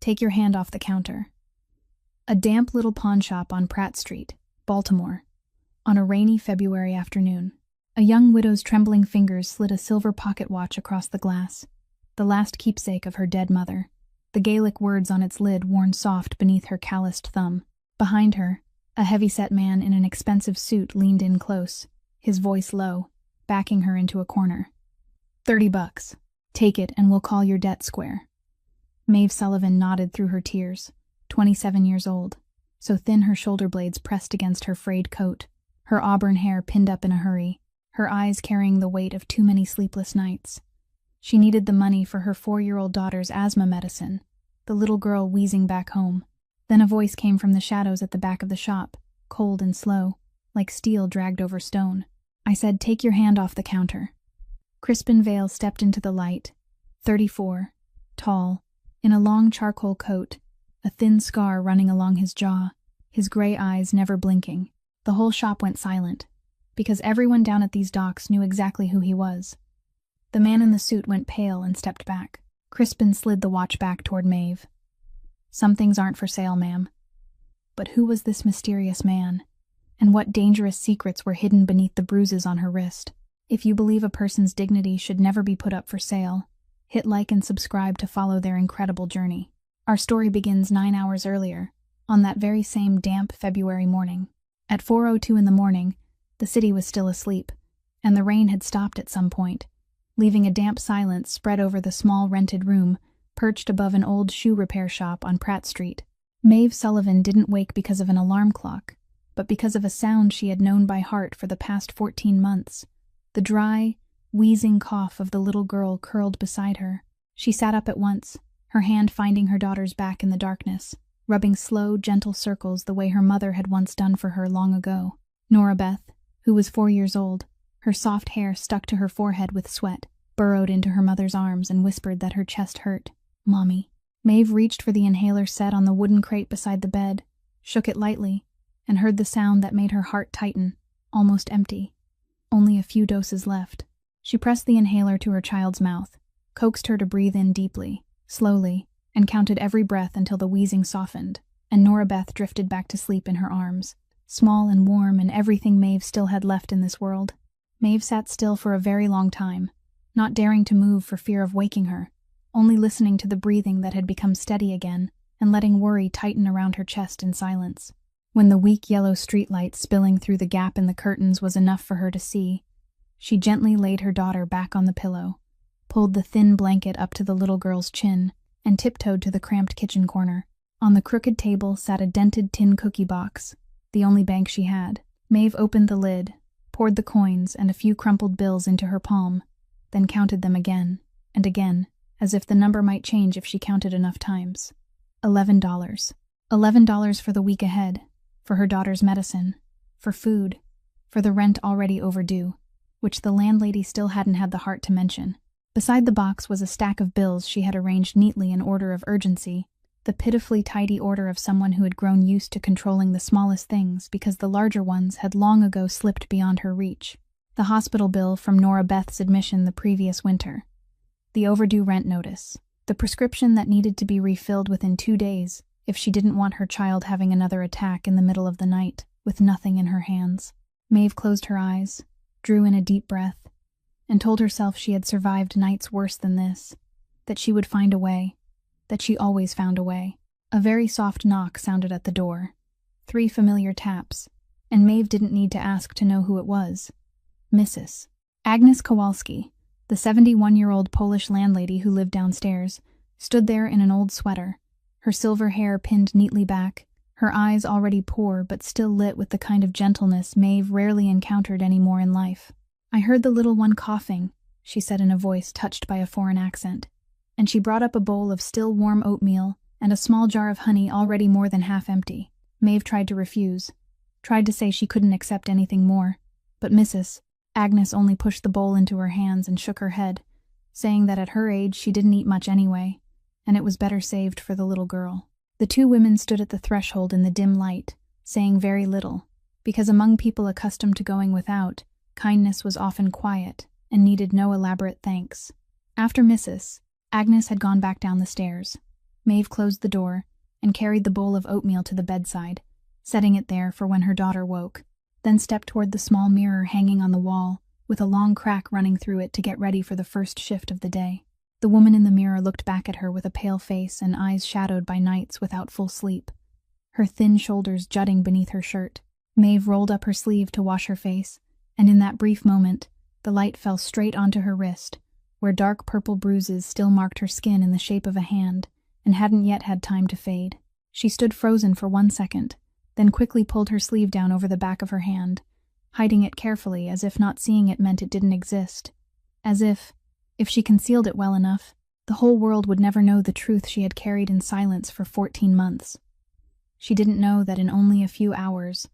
Take your hand off the counter. A damp little pawn shop on Pratt Street, Baltimore, on a rainy February afternoon. A young widow's trembling fingers slid a silver pocket watch across the glass, the last keepsake of her dead mother, the Gaelic words on its lid worn soft beneath her calloused thumb. Behind her, a heavy-set man in an expensive suit leaned in close, his voice low, backing her into a corner. $30. Take it and we'll call your debt square. Maeve Sullivan nodded through her tears, 27 years old, so thin her shoulder blades pressed against her frayed coat, her auburn hair pinned up in a hurry, her eyes carrying the weight of too many sleepless nights. She needed the money for her 4-year-old daughter's asthma medicine, the little girl wheezing back home. Then a voice came from the shadows at the back of the shop, cold and slow, like steel dragged over stone. I said, take your hand off the counter. Crispin Vale stepped into the light, 34, tall, in a long charcoal coat, a thin scar running along his jaw, his gray eyes never blinking. The whole shop went silent, because everyone down at these docks knew exactly who he was. The man in the suit went pale and stepped back. Crispin slid the watch back toward Maeve. Some things aren't for sale, ma'am. But who was this mysterious man? And what dangerous secrets were hidden beneath the bruises on her wrist? If you believe a person's dignity should never be put up for sale, hit like and subscribe to follow their incredible journey. Our story begins 9 hours earlier, on that very same damp February morning. At 4:02 in the morning, the city was still asleep, and the rain had stopped at some point, leaving a damp silence spread over the small rented room perched above an old shoe repair shop on Pratt Street. Maeve Sullivan didn't wake because of an alarm clock, but because of a sound she had known by heart for the past 14 months, the dry, wheezing cough of the little girl curled beside her. She sat up at once, her hand finding her daughter's back in the darkness, rubbing slow, gentle circles the way her mother had once done for her long ago. Nora Beth, who was 4 years old, her soft hair stuck to her forehead with sweat, burrowed into her mother's arms and whispered that her chest hurt. Mommy. Maeve reached for the inhaler set on the wooden crate beside the bed, shook it lightly, and heard the sound that made her heart tighten, almost empty. Only a few doses left. She pressed the inhaler to her child's mouth, coaxed her to breathe in deeply, slowly, and counted every breath until the wheezing softened, and Nora Beth drifted back to sleep in her arms, small and warm and everything Maeve still had left in this world. Maeve sat still for a very long time, not daring to move for fear of waking her, only listening to the breathing that had become steady again and letting worry tighten around her chest in silence. When the weak yellow streetlight spilling through the gap in the curtains was enough for her to see, she gently laid her daughter back on the pillow, pulled the thin blanket up to the little girl's chin, and tiptoed to the cramped kitchen corner. On the crooked table sat a dented tin cookie box, the only bank she had. Maeve opened the lid, poured the coins and a few crumpled bills into her palm, then counted them again and again, as if the number might change if she counted enough times. $11. $11 for the week ahead, for her daughter's medicine, for food, for the rent already overdue, which the landlady still hadn't had the heart to mention. Beside the box was a stack of bills she had arranged neatly in order of urgency, the pitifully tidy order of someone who had grown used to controlling the smallest things because the larger ones had long ago slipped beyond her reach. The hospital bill from Nora Beth's admission the previous winter, the overdue rent notice, the prescription that needed to be refilled within 2 days if she didn't want her child having another attack in the middle of the night with nothing in her hands. Maeve closed her eyes, drew in a deep breath, and told herself she had survived nights worse than this, that she would find a way, that she always found a way. A very soft knock sounded at the door, 3 familiar taps, and Maeve didn't need to ask to know who it was. Mrs. Agnes Kowalski, the 71-year-old Polish landlady who lived downstairs, stood there in an old sweater, her silver hair pinned neatly back, her eyes already poor but still lit with the kind of gentleness Maeve rarely encountered anymore in life. "I heard the little one coughing," she said in a voice touched by a foreign accent, and she brought up a bowl of still warm oatmeal and a small jar of honey already more than half empty. Maeve tried to refuse, tried to say she couldn't accept anything more, but Mrs. Agnes only pushed the bowl into her hands and shook her head, saying that at her age she didn't eat much anyway, and it was better saved for the little girl. The 2 women stood at the threshold in the dim light, saying very little, because among people accustomed to going without, kindness was often quiet and needed no elaborate thanks. After Mrs. Agnes had gone back down the stairs, Maeve closed the door and carried the bowl of oatmeal to the bedside, setting it there for when her daughter woke, then stepped toward the small mirror hanging on the wall, with a long crack running through it to get ready for the first shift of the day. The woman in the mirror looked back at her with a pale face and eyes shadowed by nights without full sleep, her thin shoulders jutting beneath her shirt. Maeve rolled up her sleeve to wash her face, and in that brief moment, the light fell straight onto her wrist, where dark purple bruises still marked her skin in the shape of a hand, and hadn't yet had time to fade. She stood frozen for 1 second, then quickly pulled her sleeve down over the back of her hand, hiding it carefully as if not seeing it meant it didn't exist. As if she concealed it well enough, the whole world would never know the truth she had carried in silence for 14 months. She didn't know that in only a few hours,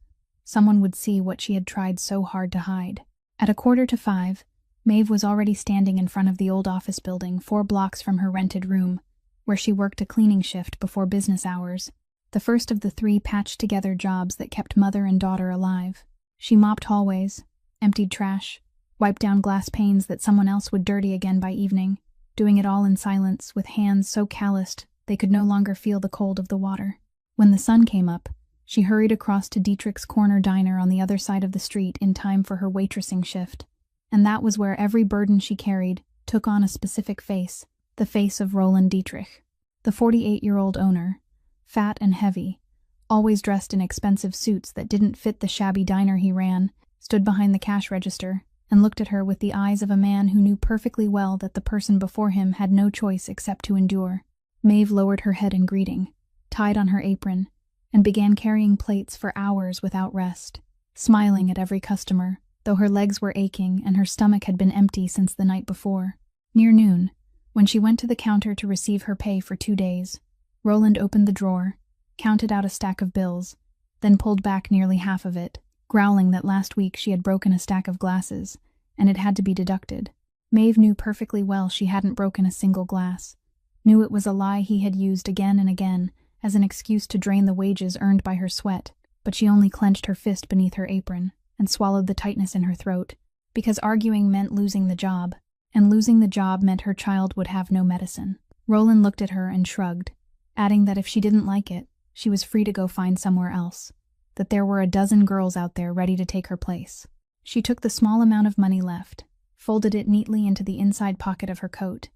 someone would see what she had tried so hard to hide. At 4:45, Maeve was already standing in front of the old office building 4 blocks from her rented room, where she worked a cleaning shift before business hours, the first of the 3 patched-together jobs that kept mother and daughter alive. She mopped hallways, emptied trash, wiped down glass panes that someone else would dirty again by evening, doing it all in silence with hands so calloused they could no longer feel the cold of the water. When the sun came up, she hurried across to Dietrich's Corner Diner on the other side of the street in time for her waitressing shift, and that was where every burden she carried took on a specific face, the face of Roland Dietrich. The 48-year-old owner, fat and heavy, always dressed in expensive suits that didn't fit the shabby diner he ran, stood behind the cash register and looked at her with the eyes of a man who knew perfectly well that the person before him had no choice except to endure. Maeve lowered her head in greeting, tied on her apron, and began carrying plates for hours without rest, smiling at every customer, though her legs were aching and her stomach had been empty since the night before. Near noon, when she went to the counter to receive her pay for 2 days, Roland opened the drawer, counted out a stack of bills, then pulled back nearly half of it, growling that last week she had broken a stack of glasses, and it had to be deducted. Maeve knew perfectly well she hadn't broken a single glass, knew it was a lie he had used again and again as an excuse to drain the wages earned by her sweat, but she only clenched her fist beneath her apron and swallowed the tightness in her throat, because arguing meant losing the job, and losing the job meant her child would have no medicine. Roland looked at her and shrugged, adding that if she didn't like it, she was free to go find somewhere else, that there were a dozen girls out there ready to take her place. She took the small amount of money left, folded it neatly into the inside pocket of her coat,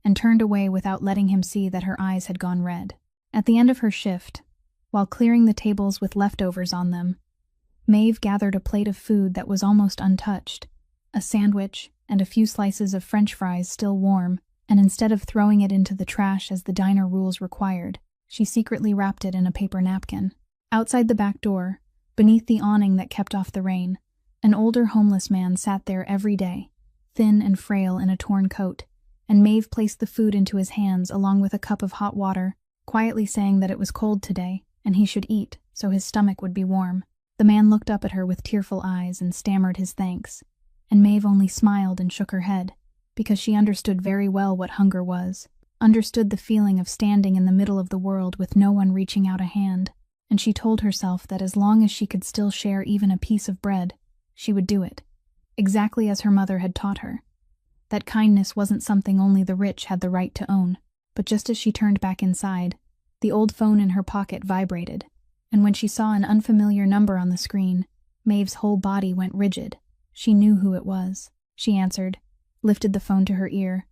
and turned away without letting him see that her eyes had gone red. At the end of her shift, while clearing the tables with leftovers on them, Maeve gathered a plate of food that was almost untouched, a sandwich and a few slices of French fries still warm, and instead of throwing it into the trash as the diner rules required, she secretly wrapped it in a paper napkin. Outside the back door, beneath the awning that kept off the rain, an older homeless man sat there every day, thin and frail in a torn coat, and Maeve placed the food into his hands along with a cup of hot water, quietly saying that it was cold today and he should eat so his stomach would be warm. The man looked up at her with tearful eyes and stammered his thanks, and Maeve only smiled and shook her head, because she understood very well what hunger was, understood the feeling of standing in the middle of the world with no one reaching out a hand, and she told herself that as long as she could still share even a piece of bread, she would do it, exactly as her mother had taught her. That kindness wasn't something only the rich had the right to own. But just as she turned back inside, the old phone in her pocket vibrated, and when she saw an unfamiliar number on the screen, Maeve's whole body went rigid. She knew who it was. She answered, lifted the phone to her ear,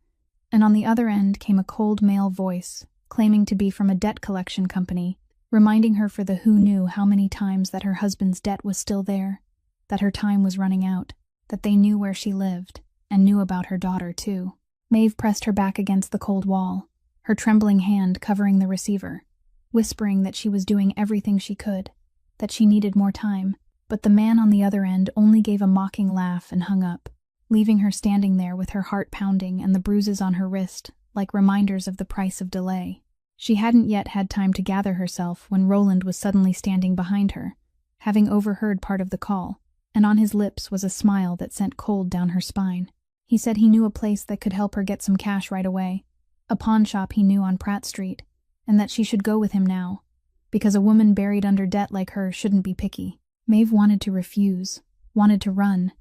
and on the other end came a cold male voice, claiming to be from a debt collection company, reminding her for the who knew how many times that her husband's debt was still there, that her time was running out, that they knew where she lived, and knew about her daughter too. Maeve pressed her back against the cold wall, her trembling hand covering the receiver, whispering that she was doing everything she could, that she needed more time, but the man on the other end only gave a mocking laugh and hung up, leaving her standing there with her heart pounding and the bruises on her wrist like reminders of the price of delay. She hadn't yet had time to gather herself when Roland was suddenly standing behind her, having overheard part of the call, and on his lips was a smile that sent cold down her spine. He said he knew a place that could help her get some cash right away, a pawn shop he knew on Pratt Street, and that she should go with him now, because a woman buried under debt like her shouldn't be picky. Maeve wanted to refuse, wanted to run,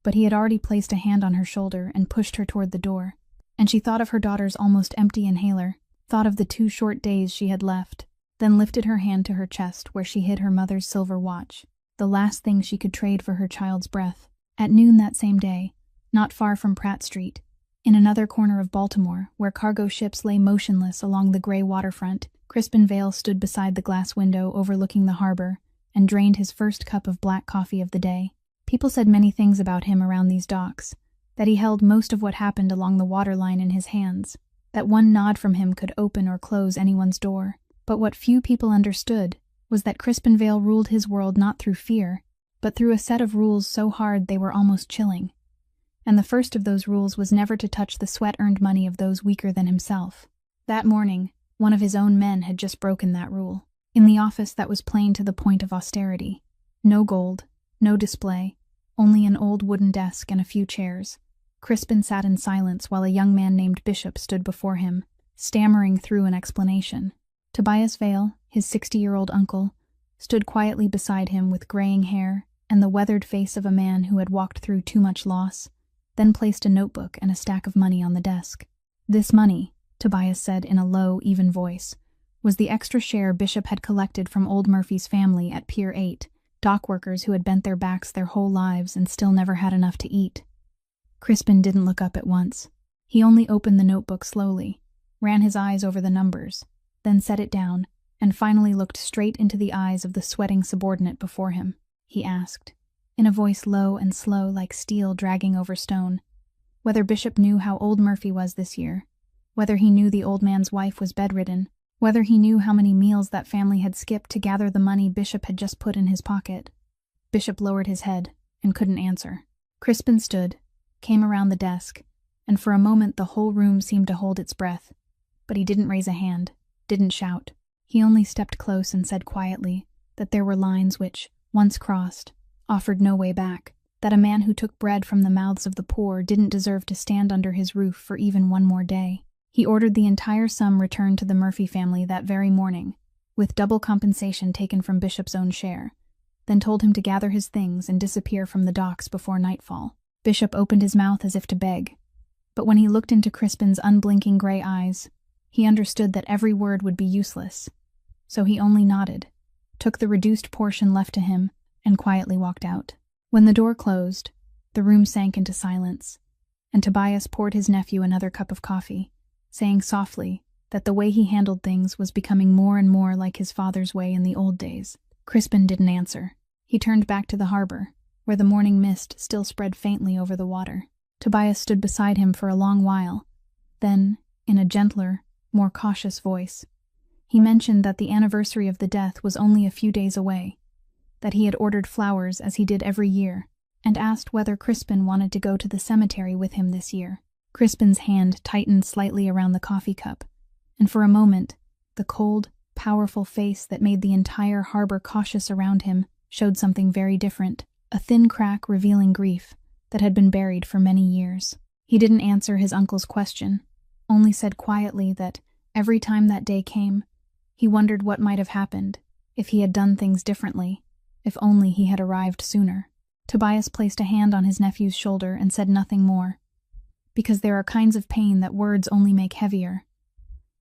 but he had already placed a hand on her shoulder and pushed her toward the door, and she thought of her daughter's almost empty inhaler, thought of the 2 short days she had left, then lifted her hand to her chest where she hid her mother's silver watch, the last thing she could trade for her child's breath. At noon that same day, not far from Pratt Street, in another corner of Baltimore, where cargo ships lay motionless along the gray waterfront, Crispin Vale stood beside the glass window overlooking the harbor and drained his first cup of black coffee of the day. People said many things about him around these docks, that he held most of what happened along the waterline in his hands, that one nod from him could open or close anyone's door. But what few people understood was that Crispin Vale ruled his world not through fear, but through a set of rules so hard they were almost chilling. And the first of those rules was never to touch the sweat-earned money of those weaker than himself. That morning, one of his own men had just broken that rule. In the office that was plain to the point of austerity. No gold, no display, only an old wooden desk and a few chairs. Crispin sat in silence while a young man named Bishop stood before him, stammering through an explanation. Tobias Vale, his 60-year-old uncle, stood quietly beside him with graying hair and the weathered face of a man who had walked through too much loss, then placed a notebook and a stack of money on the desk. This money, Tobias said in a low, even voice, was the extra share Bishop had collected from old Murphy's family at Pier 8, dock workers who had bent their backs their whole lives and still never had enough to eat. Crispin didn't look up at once. He only opened the notebook slowly, ran his eyes over the numbers, then set it down, and finally looked straight into the eyes of the sweating subordinate before him. He asked, in a voice low and slow like steel dragging over stone, whether Bishop knew how old Murphy was this year, whether he knew the old man's wife was bedridden, whether he knew how many meals that family had skipped to gather the money Bishop had just put in his pocket. Bishop lowered his head and couldn't answer. Crispin stood, came around the desk, and for a moment the whole room seemed to hold its breath, but he didn't raise a hand, didn't shout. He only stepped close and said quietly that there were lines which, once crossed, offered no way back, that a man who took bread from the mouths of the poor didn't deserve to stand under his roof for even one more day. He ordered the entire sum returned to the Murphy family that very morning, with double compensation taken from Bishop's own share, then told him to gather his things and disappear from the docks before nightfall. Bishop opened his mouth as if to beg, but when he looked into Crispin's unblinking gray eyes, he understood that every word would be useless, so he only nodded, took the reduced portion left to him, and quietly walked out. When the door closed, the room sank into silence, and Tobias poured his nephew another cup of coffee, saying softly that the way he handled things was becoming more and more like his father's way in the old days. Crispin didn't answer. He turned back to the harbor, where the morning mist still spread faintly over the water. Tobias stood beside him for a long while. Then, in a gentler, more cautious voice, he mentioned that the anniversary of the death was only a few days away, that he had ordered flowers as he did every year, and asked whether Crispin wanted to go to the cemetery with him this year. Crispin's hand tightened slightly around the coffee cup, and for a moment, the cold, powerful face that made the entire harbor cautious around him showed something very different, a thin crack revealing grief that had been buried for many years. He didn't answer his uncle's question, only said quietly that every time that day came, he wondered what might have happened if he had done things differently, if only he had arrived sooner. Tobias placed a hand on his nephew's shoulder and said nothing more, because there are kinds of pain that words only make heavier.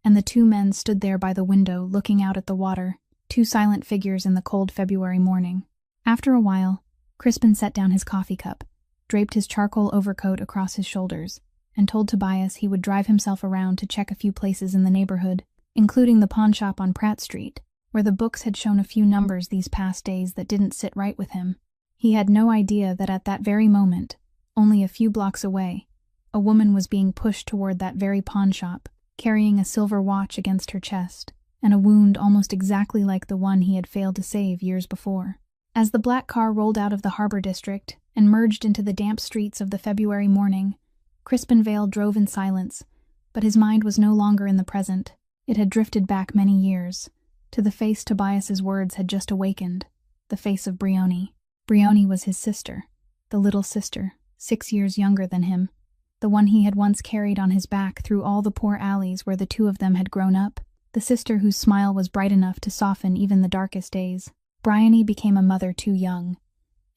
And the two men stood there by the window looking out at the water, two silent figures in the cold February morning. After a while, Crispin set down his coffee cup, draped his charcoal overcoat across his shoulders, and told Tobias he would drive himself around to check a few places in the neighborhood, including the pawn shop on Pratt Street, where the books had shown a few numbers these past days that didn't sit right with him. He had no idea that at that very moment, only a few blocks away, a woman was being pushed toward that very pawn shop, carrying a silver watch against her chest, and a wound almost exactly like the one he had failed to save years before. As the black car rolled out of the harbor district and merged into the damp streets of the February morning, Crispin Vale drove in silence, but his mind was no longer in the present. It had drifted back many years, to the face Tobias's words had just awakened, the face of Brioni. Brioni was his sister, the little sister, 6 years younger than him, the one he had once carried on his back through all the poor alleys where the two of them had grown up, the sister whose smile was bright enough to soften even the darkest days. Brioni became a mother too young,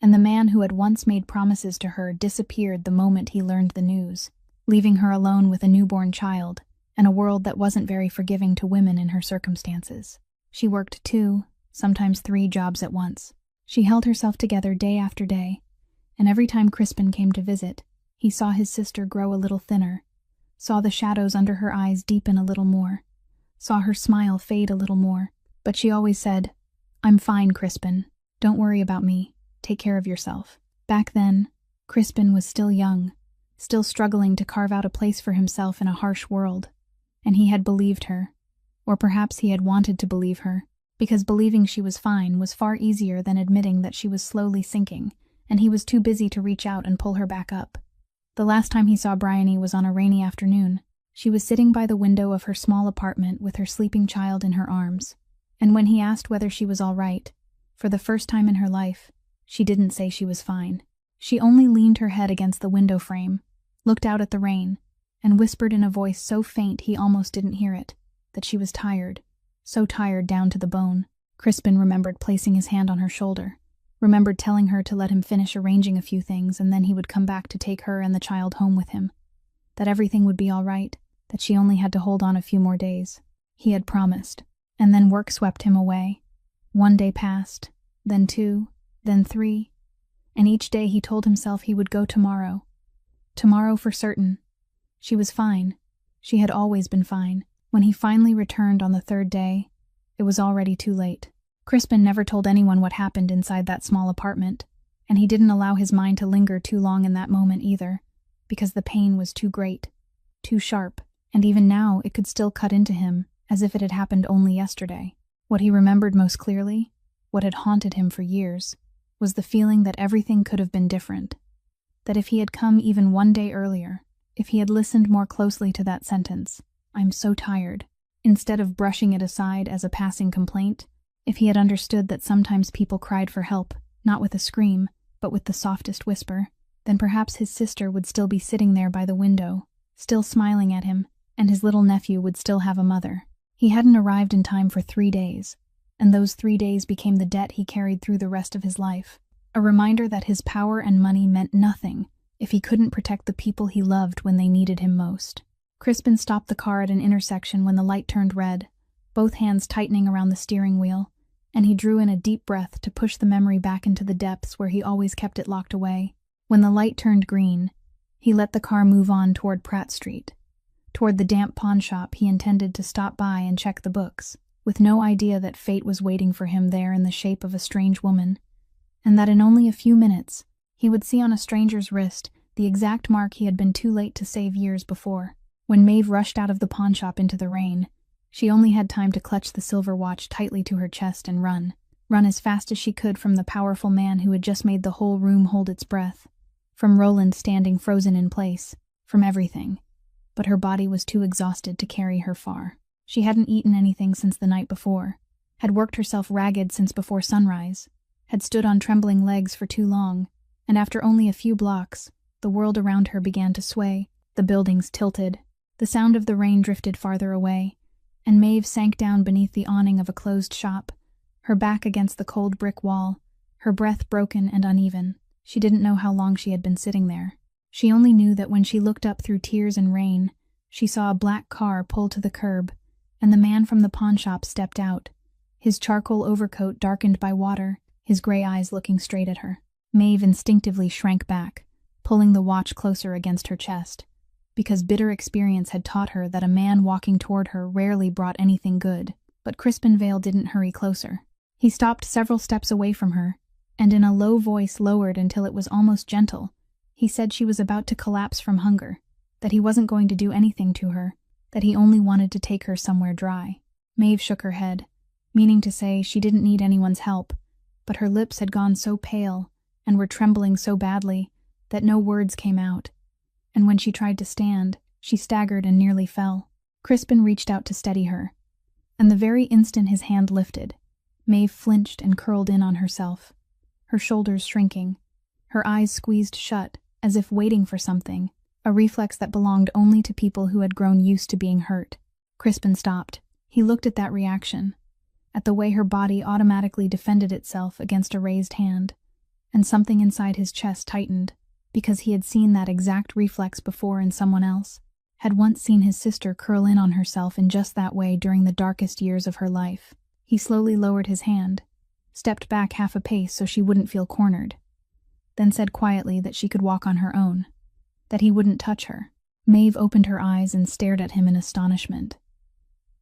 and the man who had once made promises to her disappeared the moment he learned the news, leaving her alone with a newborn child, and a world that wasn't very forgiving to women in her circumstances. She worked 2, sometimes 3 jobs at once. She held herself together day after day, and every time Crispin came to visit, he saw his sister grow a little thinner, saw the shadows under her eyes deepen a little more, saw her smile fade a little more, but she always said, "I'm fine, Crispin. Don't worry about me. Take care of yourself." Back then, Crispin was still young, still struggling to carve out a place for himself in a harsh world, and he had believed her, or perhaps he had wanted to believe her, because believing she was fine was far easier than admitting that she was slowly sinking, and he was too busy to reach out and pull her back up. The last time he saw Bryony was on a rainy afternoon. She was sitting by the window of her small apartment with her sleeping child in her arms, and when he asked whether she was all right, for the first time in her life, she didn't say she was fine. She only leaned her head against the window frame, looked out at the rain, and whispered in a voice so faint he almost didn't hear it, that she was tired, so tired down to the bone. Crispin remembered placing his hand on her shoulder, remembered telling her to let him finish arranging a few things and then he would come back to take her and the child home with him, that everything would be all right, that she only had to hold on a few more days. He had promised, and then work swept him away. 1 day passed, then 2, then 3, and each day he told himself he would go tomorrow. Tomorrow for certain. She was fine. She had always been fine. When he finally returned on the 3rd day, it was already too late. Crispin never told anyone what happened inside that small apartment, and he didn't allow his mind to linger too long in that moment either, because the pain was too great, too sharp, and even now it could still cut into him as if it had happened only yesterday. What he remembered most clearly, what had haunted him for years, was the feeling that everything could have been different, that if he had come even 1 day earlier, if he had listened more closely to that sentence, "I'm so tired," instead of brushing it aside as a passing complaint, if he had understood that sometimes people cried for help, not with a scream, but with the softest whisper, then perhaps his sister would still be sitting there by the window, still smiling at him, and his little nephew would still have a mother. He hadn't arrived in time for 3 days, and those 3 days became the debt he carried through the rest of his life, a reminder that his power and money meant nothing if he couldn't protect the people he loved when they needed him most. Crispin stopped the car at an intersection when the light turned red, both hands tightening around the steering wheel, and he drew in a deep breath to push the memory back into the depths where he always kept it locked away. When the light turned green, he let the car move on toward Pratt Street, toward the damp pawn shop he intended to stop by and check the books, with no idea that fate was waiting for him there in the shape of a strange woman, and that in only a few minutes he would see on a stranger's wrist the exact mark he had been too late to save years before. When Maeve rushed out of the pawn shop into the rain, she only had time to clutch the silver watch tightly to her chest and run as fast as she could from the powerful man who had just made the whole room hold its breath, from Roland standing frozen in place, from everything. But her body was too exhausted to carry her far. She hadn't eaten anything since the night before, had worked herself ragged since before sunrise, had stood on trembling legs for too long, and after only a few blocks, the world around her began to sway, the buildings tilted, the sound of the rain drifted farther away, and Maeve sank down beneath the awning of a closed shop, her back against the cold brick wall, her breath broken and uneven. She didn't know how long she had been sitting there. She only knew that when she looked up through tears and rain, she saw a black car pull to the curb, and the man from the pawn shop stepped out, his charcoal overcoat darkened by water, his gray eyes looking straight at her. Maeve instinctively shrank back, pulling the watch closer against her chest, because bitter experience had taught her that a man walking toward her rarely brought anything good. But Crispin Vale didn't hurry closer. He stopped several steps away from her, and in a low voice lowered until it was almost gentle, he said she was about to collapse from hunger, that he wasn't going to do anything to her, that he only wanted to take her somewhere dry. Maeve shook her head, meaning to say she didn't need anyone's help, but her lips had gone so pale and were trembling so badly that no words came out, and when she tried to stand, she staggered and nearly fell. Crispin reached out to steady her, and the very instant his hand lifted, Maeve flinched and curled in on herself, her shoulders shrinking, her eyes squeezed shut as if waiting for something, a reflex that belonged only to people who had grown used to being hurt. Crispin stopped. He looked at that reaction, at the way her body automatically defended itself against a raised hand, and something inside his chest tightened, because he had seen that exact reflex before in someone else, had once seen his sister curl in on herself in just that way during the darkest years of her life. He slowly lowered his hand, stepped back half a pace so she wouldn't feel cornered, then said quietly that she could walk on her own, that he wouldn't touch her. Maeve opened her eyes and stared at him in astonishment.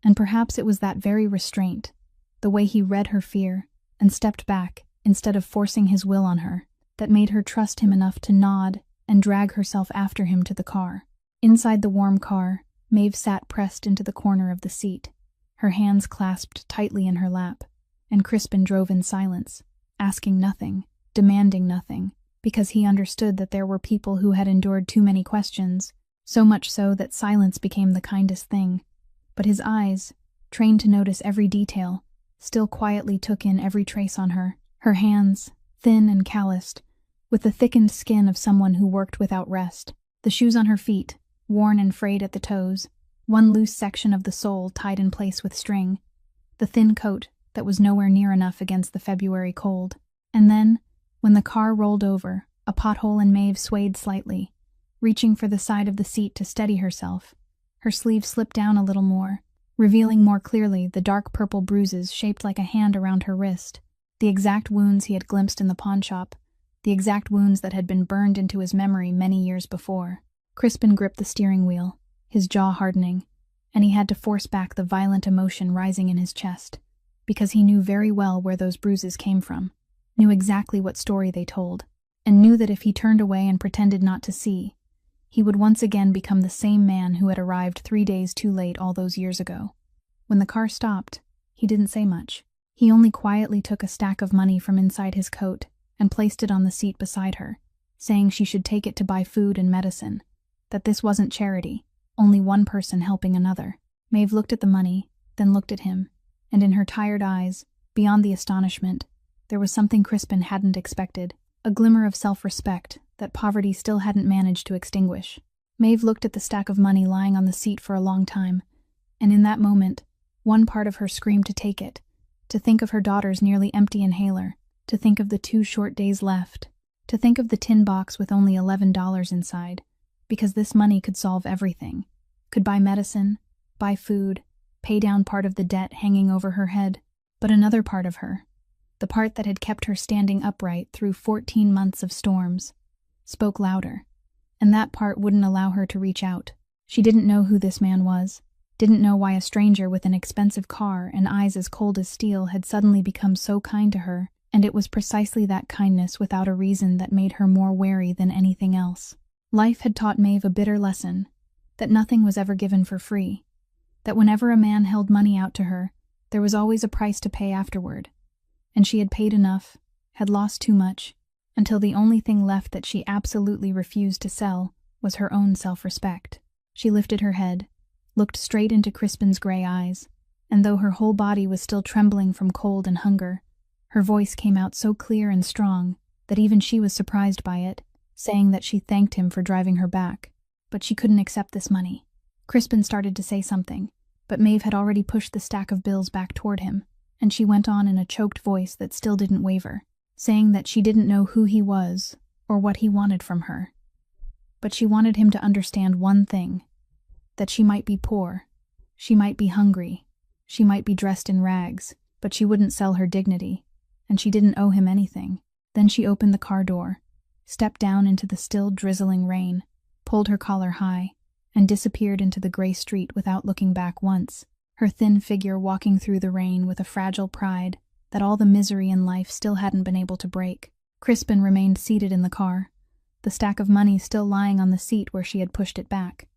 And perhaps it was that very restraint, the way he read her fear and stepped back instead of forcing his will on her, that made her trust him enough to nod and drag herself after him to the car. Inside the warm car, Maeve sat pressed into the corner of the seat, her hands clasped tightly in her lap, and Crispin drove in silence, asking nothing, demanding nothing, because he understood that there were people who had endured too many questions, so much so that silence became the kindest thing. But his eyes, trained to notice every detail, still quietly took in every trace on her. Her hands, thin and calloused, with the thickened skin of someone who worked without rest. The shoes on her feet, worn and frayed at the toes, one loose section of the sole tied in place with string. The thin coat that was nowhere near enough against the February cold. And then, when the car rolled over, a pothole in Maeve swayed slightly, reaching for the side of the seat to steady herself. Her sleeve slipped down a little more, revealing more clearly the dark purple bruises shaped like a hand around her wrist, the exact wounds he had glimpsed in the pawnshop, the exact wounds that had been burned into his memory many years before. Crispin gripped the steering wheel, his jaw hardening, and he had to force back the violent emotion rising in his chest, because he knew very well where those bruises came from, knew exactly what story they told, and knew that if he turned away and pretended not to see, he would once again become the same man who had arrived 3 days too late all those years ago. When the car stopped, he didn't say much. He only quietly took a stack of money from inside his coat and placed it on the seat beside her, saying she should take it to buy food and medicine, that this wasn't charity, only one person helping another. Maeve looked at the money, then looked at him, and in her tired eyes, beyond the astonishment, there was something Crispin hadn't expected, a glimmer of self-respect that poverty still hadn't managed to extinguish. Maeve looked at the stack of money lying on the seat for a long time, and in that moment, one part of her screamed to take it, to think of her daughter's nearly empty inhaler, to think of the 2 short days left, to think of the tin box with only $11 inside, because this money could solve everything, could buy medicine, buy food, pay down part of the debt hanging over her head. But another part of her, the part that had kept her standing upright through 14 months of storms, spoke louder, and that part wouldn't allow her to reach out. She didn't know who this man was, didn't know why a stranger with an expensive car and eyes as cold as steel had suddenly become so kind to her, and it was precisely that kindness without a reason that made her more wary than anything else. Life had taught Maeve a bitter lesson, that nothing was ever given for free, that whenever a man held money out to her, there was always a price to pay afterward, and she had paid enough, had lost too much, until the only thing left that she absolutely refused to sell was her own self-respect. She lifted her head, looked straight into Crispin's gray eyes, and though her whole body was still trembling from cold and hunger, her voice came out so clear and strong that even she was surprised by it, saying that she thanked him for driving her back, but she couldn't accept this money. Crispin started to say something, but Maeve had already pushed the stack of bills back toward him, and she went on in a choked voice that still didn't waver, saying that she didn't know who he was or what he wanted from her. But she wanted him to understand one thing, that she might be poor, she might be hungry, she might be dressed in rags, but she wouldn't sell her dignity, and she didn't owe him anything. Then she opened the car door, stepped down into the still drizzling rain, pulled her collar high, and disappeared into the gray street without looking back once, her thin figure walking through the rain with a fragile pride that all the misery in life still hadn't been able to break. Crispin remained seated in the car, the stack of money still lying on the seat where she had pushed it back,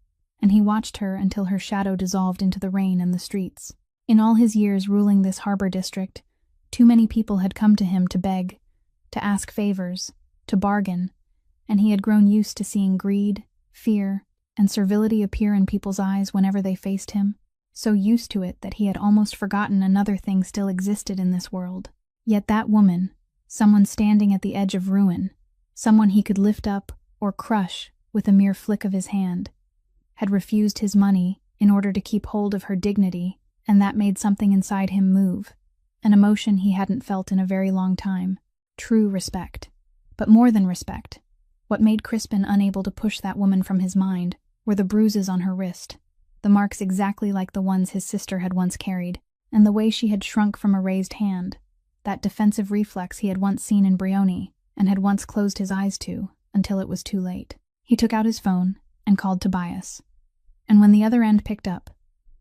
and he watched her until her shadow dissolved into the rain and the streets. In all his years ruling this harbor district, too many people had come to him to beg, to ask favors, to bargain, and he had grown used to seeing greed, fear, and servility appear in people's eyes whenever they faced him, so used to it that he had almost forgotten another thing still existed in this world. Yet that woman, someone standing at the edge of ruin, someone he could lift up or crush with a mere flick of his hand, had refused his money in order to keep hold of her dignity, and that made something inside him move, an emotion he hadn't felt in a very long time. True respect. But more than respect, what made Crispin unable to push that woman from his mind were the bruises on her wrist, the marks exactly like the ones his sister had once carried, and the way she had shrunk from a raised hand, that defensive reflex he had once seen in Brioni and had once closed his eyes to until it was too late. He took out his phone and called Tobias. And when the other end picked up,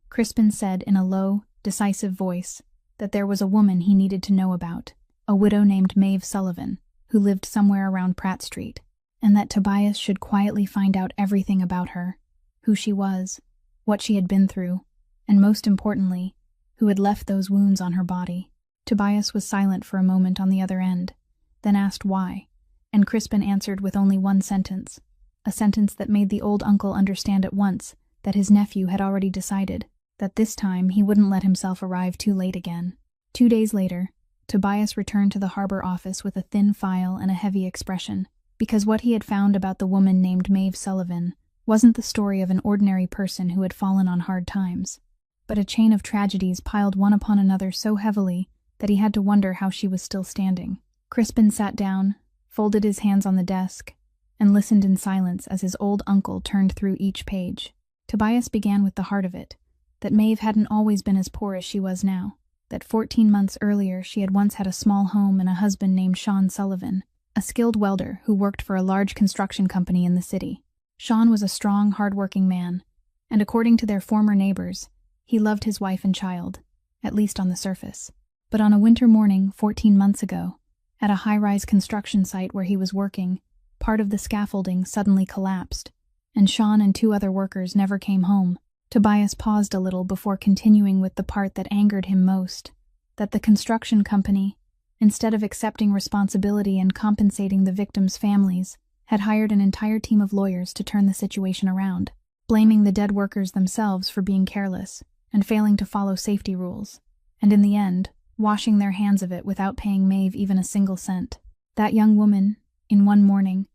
Crispin said in a low, decisive voice that there was a woman he needed to know about, a widow named Maeve Sullivan, who lived somewhere around Pratt Street, and that Tobias should quietly find out everything about her, who she was, what she had been through, and most importantly, who had left those wounds on her body. Tobias was silent for a moment on the other end, then asked why, and Crispin answered with only one sentence, a sentence that made the old uncle understand at once that his nephew had already decided that this time he wouldn't let himself arrive too late again. 2 days later, Tobias returned to the harbor office with a thin file and a heavy expression, because what he had found about the woman named Maeve Sullivan wasn't the story of an ordinary person who had fallen on hard times, but a chain of tragedies piled one upon another so heavily that he had to wonder how she was still standing. Crispin sat down, folded his hands on the desk, and listened in silence as his old uncle turned through each page. Tobias began with the heart of it, that Maeve hadn't always been as poor as she was now, that 14 months earlier she had once had a small home and a husband named Sean Sullivan, a skilled welder who worked for a large construction company in the city. Sean was a strong, hard-working man, and according to their former neighbors, he loved his wife and child, at least on the surface. But on a winter morning 14 months ago, at a high-rise construction site where he was working, part of the scaffolding suddenly collapsed, and Sean and 2 other workers never came home. Tobias paused a little before continuing with the part that angered him most, that the construction company, instead of accepting responsibility and compensating the victims' families, had hired an entire team of lawyers to turn the situation around, blaming the dead workers themselves for being careless and failing to follow safety rules, and in the end, washing their hands of it without paying Maeve even a single cent. That young woman, in one morning,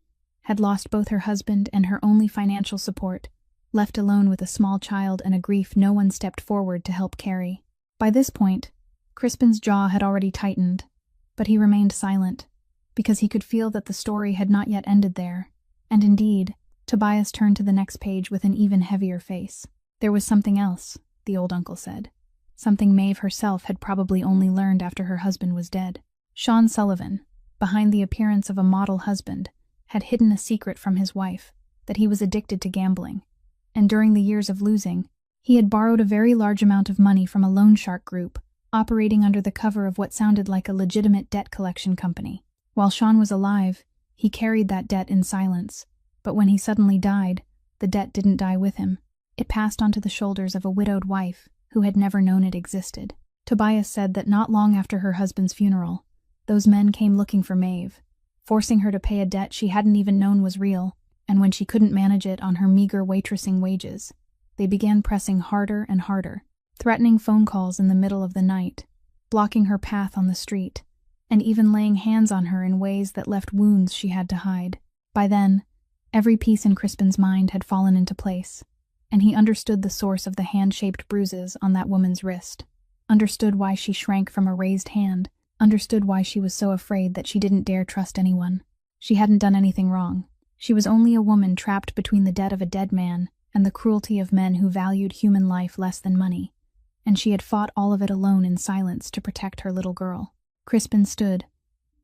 had lost both her husband and her only financial support, left alone with a small child and a grief no one stepped forward to help carry. By this point, Crispin's jaw had already tightened, but he remained silent, because he could feel that the story had not yet ended there, and indeed, Tobias turned to the next page with an even heavier face. There was something else, the old uncle said. Something Maeve herself had probably only learned after her husband was dead. Sean Sullivan, behind the appearance of a model husband, had hidden a secret from his wife, that he was addicted to gambling, and during the years of losing, he had borrowed a very large amount of money from a loan shark group, operating under the cover of what sounded like a legitimate debt collection company. While Sean was alive, he carried that debt in silence, but when he suddenly died, the debt didn't die with him. It passed onto the shoulders of a widowed wife who had never known it existed. Tobias said that not long after her husband's funeral, those men came looking for Maeve, forcing her to pay a debt she hadn't even known was real, and when she couldn't manage it on her meager waitressing wages, they began pressing harder and harder, threatening phone calls in the middle of the night, blocking her path on the street, and even laying hands on her in ways that left wounds she had to hide. By then, every piece in Crispin's mind had fallen into place, and he understood the source of the hand-shaped bruises on that woman's wrist, understood why she shrank from a raised hand, understood why she was so afraid that she didn't dare trust anyone. She hadn't done anything wrong. She was only a woman trapped between the debt of a dead man and the cruelty of men who valued human life less than money, and she had fought all of it alone in silence to protect her little girl. Crispin stood,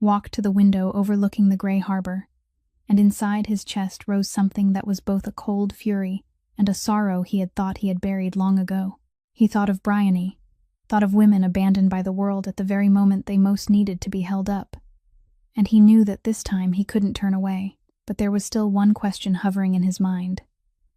walked to the window overlooking the gray harbor, and inside his chest rose something that was both a cold fury and a sorrow he had thought he had buried long ago. He thought of Briony, thought of women abandoned by the world at the very moment they most needed to be held up, and he knew that this time he couldn't turn away. But there was still one question hovering in his mind,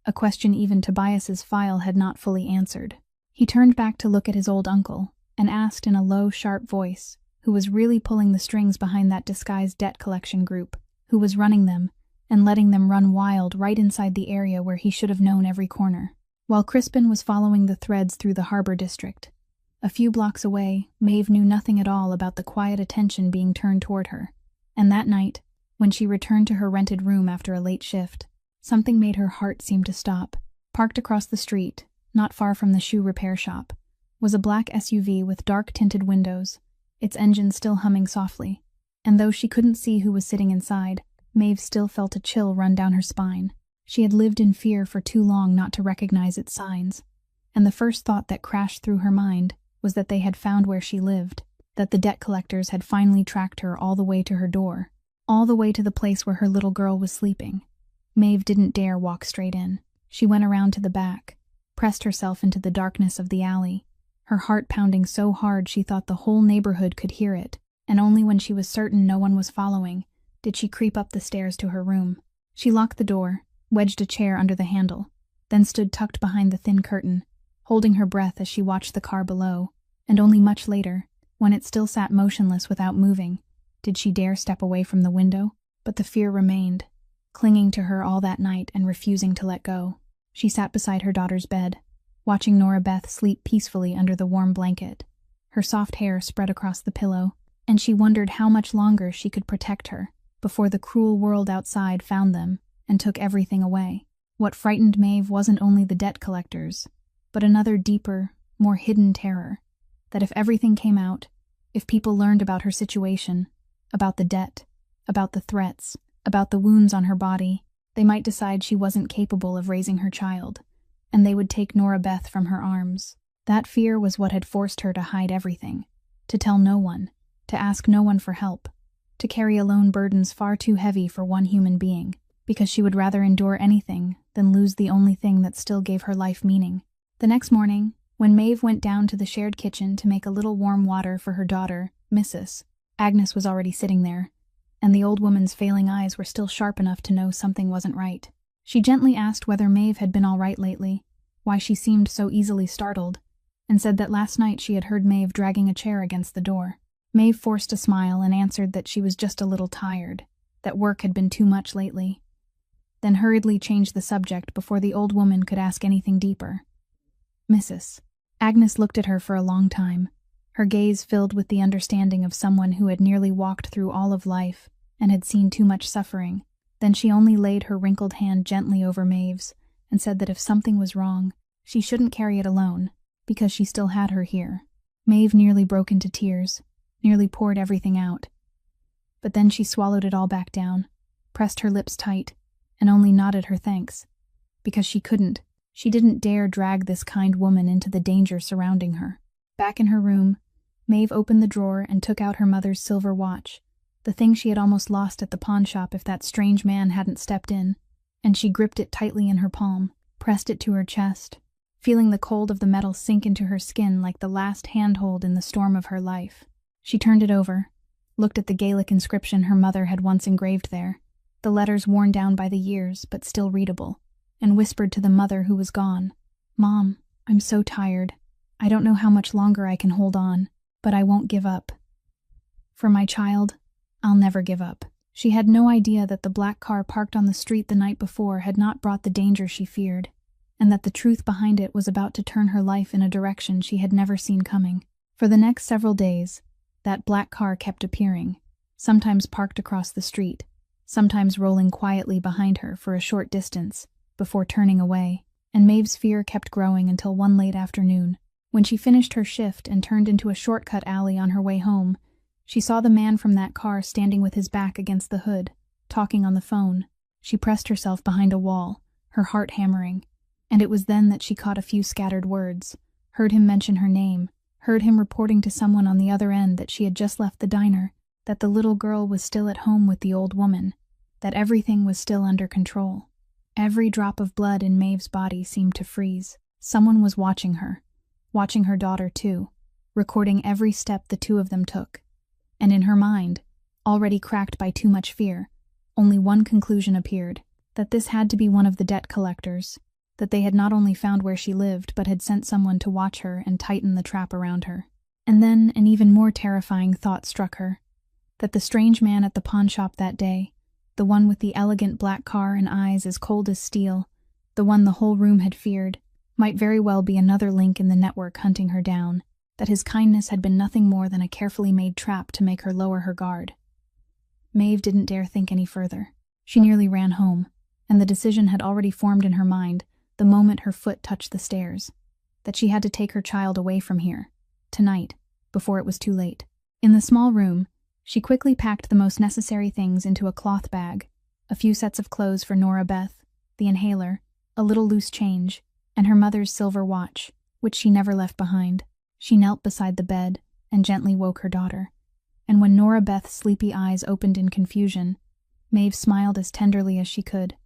a question even Tobias's file had not fully answered. He turned back to look at his old uncle and asked in a low, sharp voice, who was really pulling the strings behind that disguised debt collection group, who was running them and letting them run wild right inside the area where he should have known every corner. While Crispin was following the threads through the harbor district, a few blocks away, Maeve knew nothing at all about the quiet attention being turned toward her, and that night, when she returned to her rented room after a late shift, something made her heart seem to stop. Parked across the street, not far from the shoe repair shop, was a black SUV with dark-tinted windows, its engine still humming softly, and though she couldn't see who was sitting inside, Maeve still felt a chill run down her spine. She had lived in fear for too long not to recognize its signs, and the first thought that crashed through her mind was that they had found where she lived, that the debt collectors had finally tracked her all the way to her door, all the way to the place where her little girl was sleeping. Maeve didn't dare walk straight in. She went around to the back, pressed herself into the darkness of the alley, her heart pounding so hard she thought the whole neighborhood could hear it, and only when she was certain no one was following did she creep up the stairs to her room. She locked the door, wedged a chair under the handle, then stood tucked behind the thin curtain, holding her breath as she watched the car below, and only much later, when it still sat motionless without moving, did she dare step away from the window. But the fear remained, clinging to her all that night and refusing to let go. She sat beside her daughter's bed, watching Nora Beth sleep peacefully under the warm blanket, her soft hair spread across the pillow, and she wondered how much longer she could protect her before the cruel world outside found them and took everything away. What frightened Maeve wasn't only the debt collectors, but another deeper, more hidden terror, that if everything came out, if people learned about her situation, about the debt, about the threats, about the wounds on her body, they might decide she wasn't capable of raising her child, and they would take Nora Beth from her arms. That fear was what had forced her to hide everything, to tell no one, to ask no one for help, to carry alone burdens far too heavy for one human being, because she would rather endure anything than lose the only thing that still gave her life meaning. The next morning, when Maeve went down to the shared kitchen to make a little warm water for her daughter, Mrs., Agnes was already sitting there, and the old woman's failing eyes were still sharp enough to know something wasn't right. She gently asked whether Maeve had been all right lately, why she seemed so easily startled, and said that last night she had heard Maeve dragging a chair against the door. Maeve forced a smile and answered that she was just a little tired, that work had been too much lately, then hurriedly changed the subject before the old woman could ask anything deeper. Mrs. Agnes looked at her for a long time, her gaze filled with the understanding of someone who had nearly walked through all of life and had seen too much suffering. Then she only laid her wrinkled hand gently over Maeve's and said that if something was wrong, she shouldn't carry it alone, because she still had her here. Maeve nearly broke into tears, nearly poured everything out. But then she swallowed it all back down, pressed her lips tight, and only nodded her thanks, because she couldn't. She didn't dare drag this kind woman into the danger surrounding her. Back in her room, Maeve opened the drawer and took out her mother's silver watch, the thing she had almost lost at the pawn shop if that strange man hadn't stepped in, and she gripped it tightly in her palm, pressed it to her chest, feeling the cold of the metal sink into her skin like the last handhold in the storm of her life. She turned it over, looked at the Gaelic inscription her mother had once engraved there, the letters worn down by the years but still readable, and whispered to the mother who was gone, "Mom, I'm so tired. I don't know how much longer I can hold on, but I won't give up. For my child, I'll never give up." She had no idea that the black car parked on the street the night before had not brought the danger she feared, and that the truth behind it was about to turn her life in a direction she had never seen coming. For the next several days, that black car kept appearing, sometimes parked across the street, sometimes rolling quietly behind her for a short distance, before turning away, and Maeve's fear kept growing until one late afternoon, when she finished her shift and turned into a shortcut alley on her way home. She saw the man from that car standing with his back against the hood, talking on the phone. She pressed herself behind a wall, her heart hammering, and it was then that she caught a few scattered words, heard him mention her name, heard him reporting to someone on the other end that she had just left the diner, that the little girl was still at home with the old woman, that everything was still under control. Every drop of blood in Maeve's body seemed to freeze. Someone was watching her daughter too, recording every step the two of them took. And in her mind, already cracked by too much fear, only one conclusion appeared, that this had to be one of the debt collectors, that they had not only found where she lived but had sent someone to watch her and tighten the trap around her. And then an even more terrifying thought struck her, that the strange man at the pawn shop that day, the one with the elegant black car and eyes as cold as steel, the one the whole room had feared, might very well be another link in the network hunting her down, that his kindness had been nothing more than a carefully made trap to make her lower her guard. Maeve didn't dare think any further. She nearly ran home, and the decision had already formed in her mind the moment her foot touched the stairs, that she had to take her child away from here, tonight, before it was too late. In the small room, she quickly packed the most necessary things into a cloth bag, a few sets of clothes for Nora Beth, the inhaler, a little loose change, and her mother's silver watch, which she never left behind. She knelt beside the bed and gently woke her daughter. And when Nora Beth's sleepy eyes opened in confusion, Maeve smiled as tenderly as she could,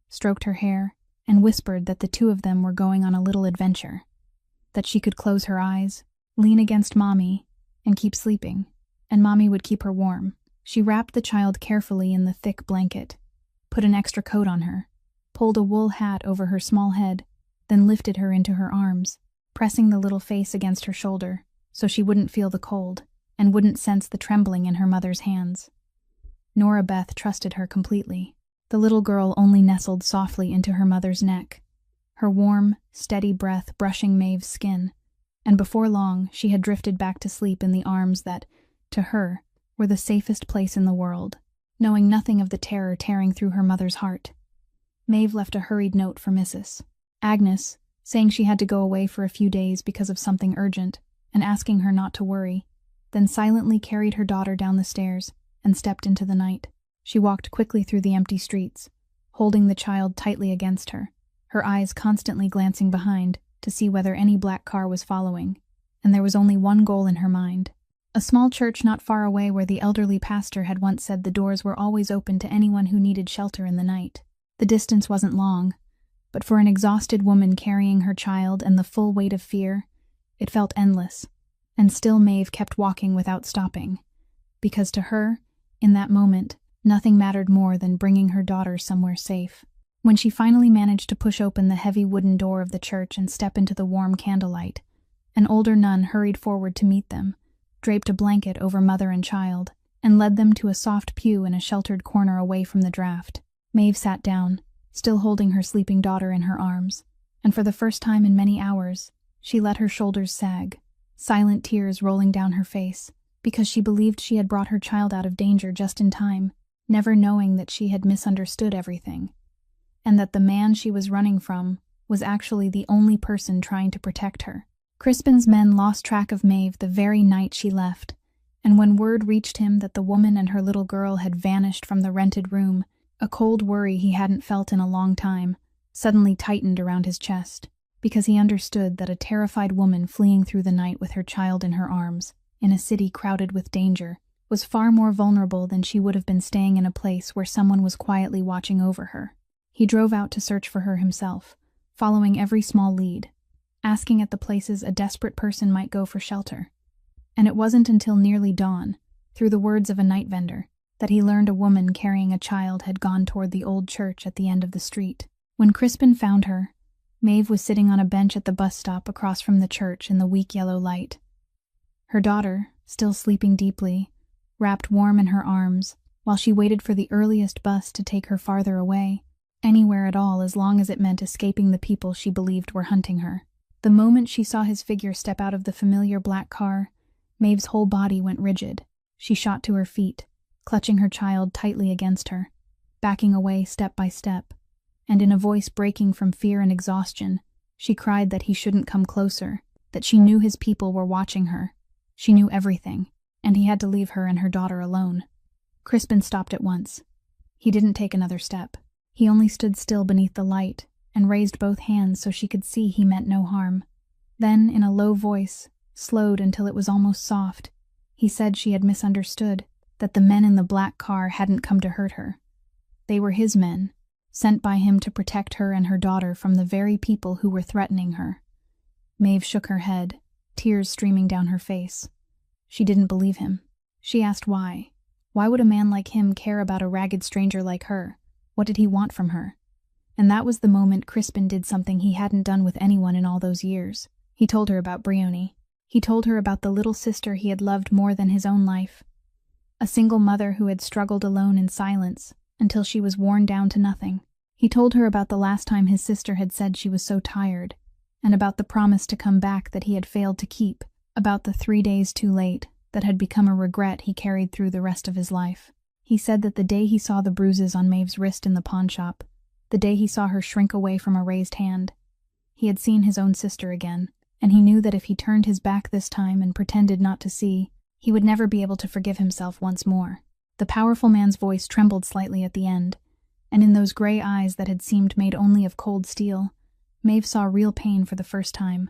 stroked her hair, and whispered that the two of them were going on a little adventure, that she could close her eyes, lean against Mommy, and keep sleeping, and Mommy would keep her warm. She wrapped the child carefully in the thick blanket, put an extra coat on her, pulled a wool hat over her small head, then lifted her into her arms, pressing the little face against her shoulder so she wouldn't feel the cold and wouldn't sense the trembling in her mother's hands. Nora Beth trusted her completely. The little girl only nestled softly into her mother's neck, her warm, steady breath brushing Maeve's skin, and before long she had drifted back to sleep in the arms that, to her, were the safest place in the world, knowing nothing of the terror tearing through her mother's heart. Maeve left a hurried note for Mrs. Agnes, saying she had to go away for a few days because of something urgent, and asking her not to worry, then silently carried her daughter down the stairs and stepped into the night. She walked quickly through the empty streets, holding the child tightly against her, her eyes constantly glancing behind to see whether any black car was following, and there was only one goal in her mind. A small church not far away where the elderly pastor had once said the doors were always open to anyone who needed shelter in the night. The distance wasn't long, but for an exhausted woman carrying her child and the full weight of fear, it felt endless, and still Maeve kept walking without stopping, because to her, in that moment, nothing mattered more than bringing her daughter somewhere safe. When she finally managed to push open the heavy wooden door of the church and step into the warm candlelight, an older nun hurried forward to meet them, draped a blanket over mother and child, and led them to a soft pew in a sheltered corner away from the draft. Maeve sat down, still holding her sleeping daughter in her arms, and for the first time in many hours, she let her shoulders sag, silent tears rolling down her face, because she believed she had brought her child out of danger just in time, never knowing that she had misunderstood everything, and that the man she was running from was actually the only person trying to protect her. Crispin's men lost track of Maeve the very night she left, and when word reached him that the woman and her little girl had vanished from the rented room, a cold worry he hadn't felt in a long time suddenly tightened around his chest, because he understood that a terrified woman fleeing through the night with her child in her arms, in a city crowded with danger, was far more vulnerable than she would have been staying in a place where someone was quietly watching over her. He drove out to search for her himself, following every small lead, asking at the places a desperate person might go for shelter. And it wasn't until nearly dawn, through the words of a night vendor, that he learned a woman carrying a child had gone toward the old church at the end of the street. When Crispin found her, Maeve was sitting on a bench at the bus stop across from the church in the weak yellow light. Her daughter, still sleeping deeply, wrapped warm in her arms, while she waited for the earliest bus to take her farther away, anywhere at all as long as it meant escaping the people she believed were hunting her. The moment she saw his figure step out of the familiar black car, Maeve's whole body went rigid. She shot to her feet, clutching her child tightly against her, backing away step by step, and in a voice breaking from fear and exhaustion, she cried that he shouldn't come closer, that she knew his people were watching her. She knew everything, and he had to leave her and her daughter alone. Crispin stopped at once. He didn't take another step. He only stood still beneath the light and raised both hands so she could see he meant no harm. Then, in a low voice, slowed until it was almost soft, he said she had misunderstood, that the men in the black car hadn't come to hurt her. They were his men, sent by him to protect her and her daughter from the very people who were threatening her. Maeve shook her head, tears streaming down her face. She didn't believe him. She asked why. Why would a man like him care about a ragged stranger like her? What did he want from her? And that was the moment Crispin did something he hadn't done with anyone in all those years. He told her about Brioni. He told her about the little sister he had loved more than his own life. A single mother who had struggled alone in silence until she was worn down to nothing. He told her about the last time his sister had said she was so tired, and about the promise to come back that he had failed to keep, about the 3 days too late that had become a regret he carried through the rest of his life. He said that the day he saw the bruises on Maeve's wrist in the pawn shop, the day he saw her shrink away from a raised hand, he had seen his own sister again, and he knew that if he turned his back this time and pretended not to see, he would never be able to forgive himself once more. The powerful man's voice trembled slightly at the end, And in those gray eyes that had seemed made only of cold steel, Maeve saw real pain for the first time,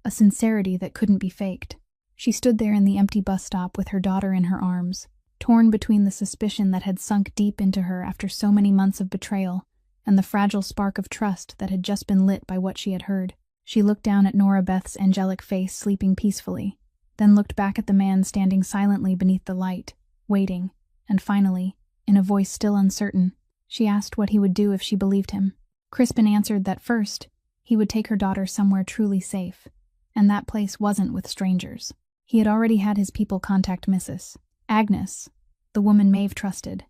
a sincerity that couldn't be faked. She stood there in the empty bus stop with her daughter in her arms, torn between the suspicion that had sunk deep into her after so many months of betrayal and the fragile spark of trust that had just been lit by what she had heard. She looked down at Nora Beth's angelic face sleeping peacefully, then looked back at the man standing silently beneath the light, waiting, and finally, in a voice still uncertain, she asked what he would do if she believed him. Crispin answered that first, he would take her daughter somewhere truly safe, and that place wasn't with strangers. He had already had his people contact Mrs. Agnes, the woman Maeve trusted,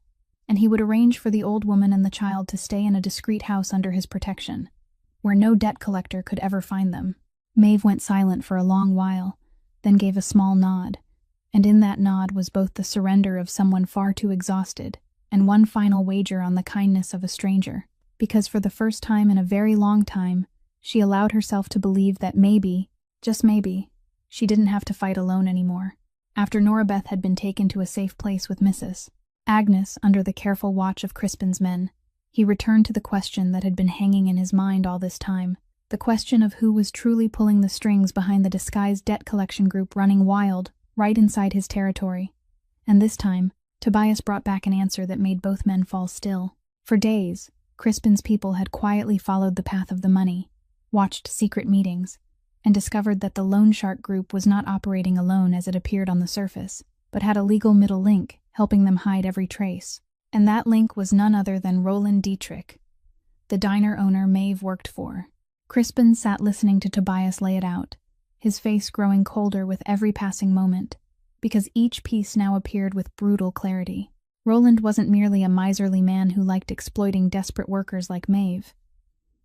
and he would arrange for the old woman and the child to stay in a discreet house under his protection, where no debt collector could ever find them. Maeve went silent for a long while, then gave a small nod, and in that nod was both the surrender of someone far too exhausted and one final wager on the kindness of a stranger, because for the first time in a very long time, she allowed herself to believe that maybe, just maybe, she didn't have to fight alone anymore. After Nora Beth had been taken to a safe place with Mrs. Agnes under the careful watch of Crispin's men, he returned to the question that had been hanging in his mind all this time, the question of who was truly pulling the strings behind the disguised debt collection group running wild right inside his territory. And this time, Tobias brought back an answer that made both men fall still. For days, Crispin's people had quietly followed the path of the money, watched secret meetings, and discovered that the loan shark group was not operating alone as it appeared on the surface, but had a legal middle link helping them hide every trace. And that link was none other than Roland Dietrich, the diner owner Maeve worked for. Crispin sat listening to Tobias lay it out, his face growing colder with every passing moment, because each piece now appeared with brutal clarity. Roland wasn't merely a miserly man who liked exploiting desperate workers like Maeve.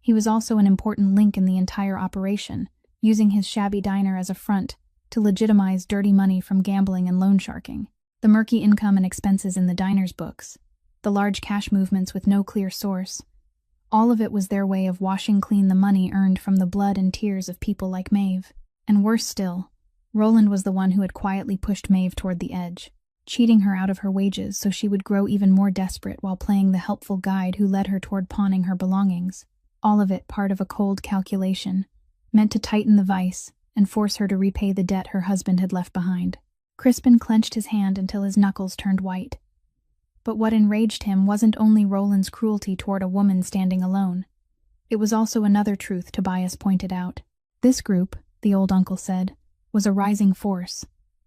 He was also an important link in the entire operation, using his shabby diner as a front to legitimize dirty money from gambling and loan sharking. The murky income and expenses in the diner's books, the large cash movements with no clear source, all of it was their way of washing clean the money earned from the blood and tears of people like Maeve. And worse still, Roland was the one who had quietly pushed Maeve toward the edge, cheating her out of her wages so she would grow even more desperate while playing the helpful guide who led her toward pawning her belongings. All of it part of a cold calculation, meant to tighten the vice and force her to repay the debt her husband had left behind. Crispin clenched his hand until his knuckles turned white. But what enraged him wasn't only Roland's cruelty toward a woman standing alone. It was also another truth Tobias pointed out. This group, the old uncle said, was a rising force,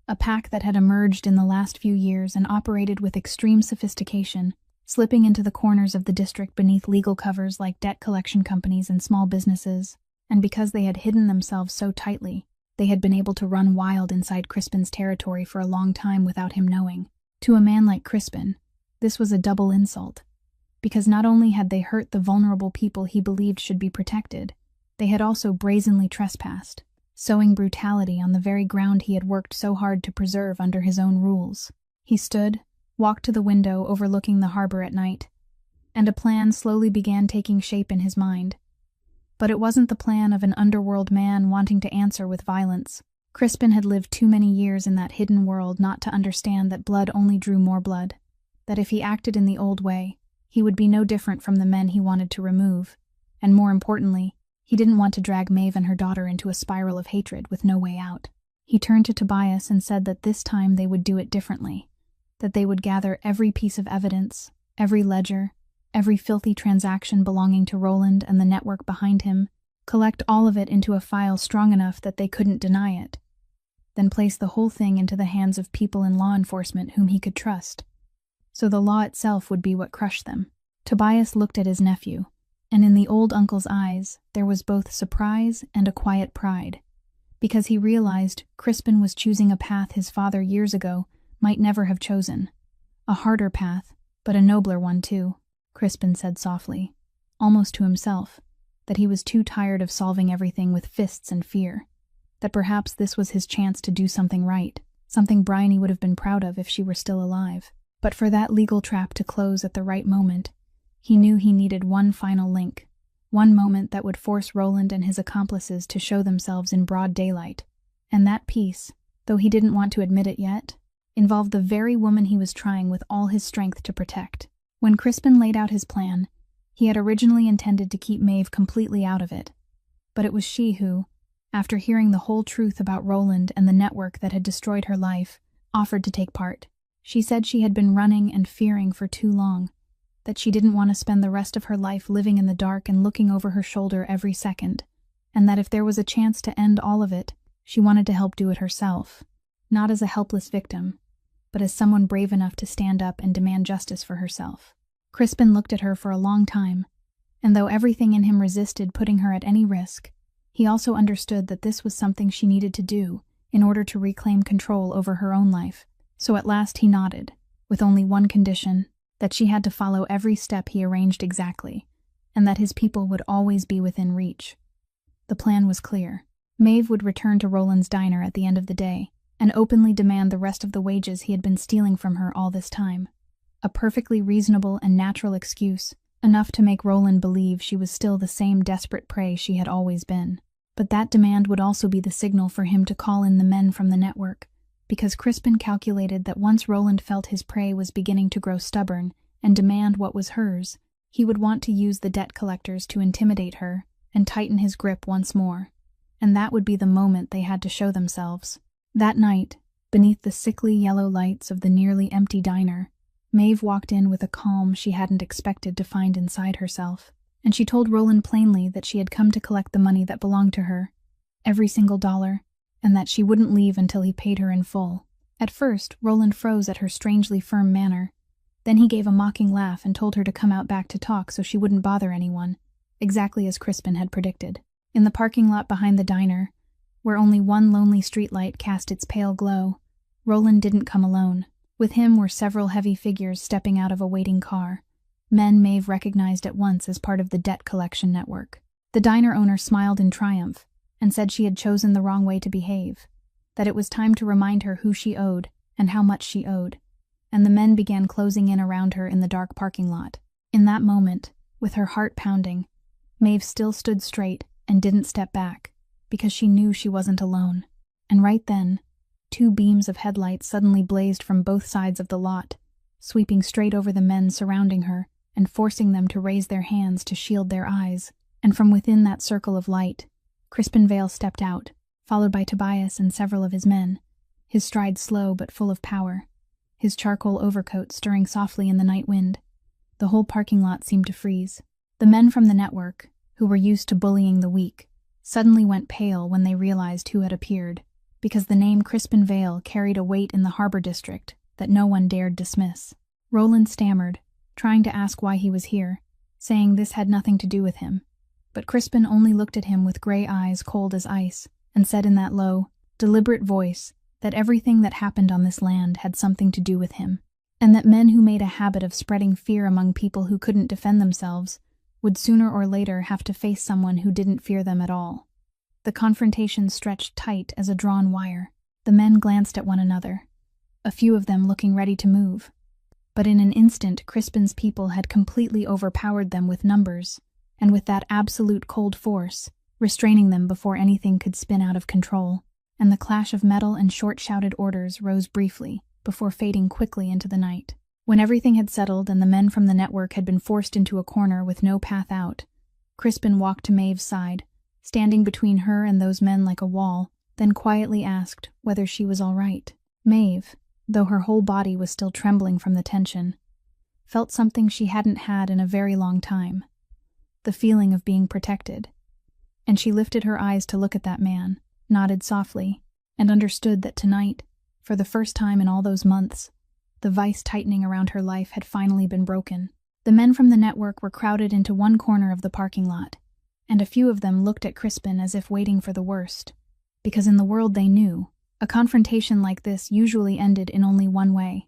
a pack that had emerged in the last few years and operated with extreme sophistication, slipping into the corners of the district beneath legal covers like debt collection companies and small businesses, and because they had hidden themselves so tightly, they had been able to run wild inside Crispin's territory for a long time without him knowing. To a man like Crispin, this was a double insult, because not only had they hurt the vulnerable people he believed should be protected, they had also brazenly trespassed, sowing brutality on the very ground he had worked so hard to preserve under his own rules. He stood, walked to the window overlooking the harbor at night, and a plan slowly began taking shape in his mind. But it wasn't the plan of an underworld man wanting to answer with violence. Crispin had lived too many years in that hidden world not to understand that blood only drew more blood, that if he acted in the old way, he would be no different from the men he wanted to remove, and more importantly, he didn't want to drag Maeve and her daughter into a spiral of hatred with no way out. He turned to Tobias and said that this time they would do it differently, that they would gather every piece of evidence, every ledger, every filthy transaction belonging to Roland and the network behind him, collect all of it into a file strong enough that they couldn't deny it, then place the whole thing into the hands of people in law enforcement whom he could trust. So the law itself would be what crushed them. Tobias looked at his nephew, and in the old uncle's eyes there was both surprise and a quiet pride, because he realized Crispin was choosing a path his father years ago might never have chosen. A harder path, but a nobler one too. Crispin said softly, almost to himself, that he was too tired of solving everything with fists and fear, that perhaps this was his chance to do something right, something Bryony would have been proud of if she were still alive. But for that legal trap to close at the right moment, he knew he needed one final link, one moment that would force Roland and his accomplices to show themselves in broad daylight. And that piece, though he didn't want to admit it yet, involved the very woman he was trying with all his strength to protect. When Crispin laid out his plan, he had originally intended to keep Maeve completely out of it. But it was she who, after hearing the whole truth about Roland and the network that had destroyed her life, offered to take part. She said she had been running and fearing for too long, that she didn't want to spend the rest of her life living in the dark and looking over her shoulder every second, and that if there was a chance to end all of it, she wanted to help do it herself, not as a helpless victim, but as someone brave enough to stand up and demand justice for herself. Crispin looked at her for a long time, and though everything in him resisted putting her at any risk, he also understood that this was something she needed to do in order to reclaim control over her own life. So at last he nodded, with only one condition, that she had to follow every step he arranged exactly, and that his people would always be within reach. The plan was clear. Maeve would return to Roland's diner at the end of the day, and openly demand the rest of the wages he had been stealing from her all this time. A perfectly reasonable and natural excuse, enough to make Roland believe she was still the same desperate prey she had always been. But that demand would also be the signal for him to call in the men from the network, because Crispin calculated that once Roland felt his prey was beginning to grow stubborn and demand what was hers, he would want to use the debt collectors to intimidate her and tighten his grip once more. And that would be the moment they had to show themselves. That night, beneath the sickly yellow lights of the nearly empty diner, Maeve walked in with a calm she hadn't expected to find inside herself, and she told Roland plainly that she had come to collect the money that belonged to her, every single dollar, and that she wouldn't leave until he paid her in full. At first, Roland froze at her strangely firm manner. Then he gave a mocking laugh and told her to come out back to talk so she wouldn't bother anyone, exactly as Crispin had predicted. In the parking lot behind the diner, where only one lonely streetlight cast its pale glow, Roland didn't come alone. With him were several heavy figures stepping out of a waiting car, men Maeve recognized at once as part of the debt collection network. The diner owner smiled in triumph and said she had chosen the wrong way to behave, that it was time to remind her who she owed and how much she owed, and the men began closing in around her in the dark parking lot. In that moment, with her heart pounding, Maeve still stood straight and didn't step back, because she knew she wasn't alone. And right then, two beams of headlights suddenly blazed from both sides of the lot, sweeping straight over the men surrounding her and forcing them to raise their hands to shield their eyes. And from within that circle of light, Crispin Vale stepped out, followed by Tobias and several of his men, his stride slow but full of power, his charcoal overcoat stirring softly in the night wind. The whole parking lot seemed to freeze. The men from the network, who were used to bullying the weak, suddenly went pale when they realized who had appeared, because the name Crispin Vale carried a weight in the harbor district that no one dared dismiss. Roland stammered, trying to ask why he was here, saying this had nothing to do with him. But Crispin only looked at him with gray eyes cold as ice, and said in that low, deliberate voice that everything that happened on this land had something to do with him, and that men who made a habit of spreading fear among people who couldn't defend themselves would sooner or later have to face someone who didn't fear them at all. The confrontation stretched tight as a drawn wire. The men glanced at one another, a few of them looking ready to move. But in an instant, Crispin's people had completely overpowered them with numbers, and with that absolute cold force, restraining them before anything could spin out of control. And the clash of metal and short-shouted orders rose briefly, before fading quickly into the night. When everything had settled and the men from the network had been forced into a corner with no path out, Crispin walked to Maeve's side, standing between her and those men like a wall, then quietly asked whether she was all right. Maeve, though her whole body was still trembling from the tension, felt something she hadn't had in a very long time, the feeling of being protected. And she lifted her eyes to look at that man, nodded softly, and understood that tonight, for the first time in all those months, the vice tightening around her life had finally been broken. The men from the network were crowded into one corner of the parking lot, and a few of them looked at Crispin as if waiting for the worst, because in the world they knew, a confrontation like this usually ended in only one way,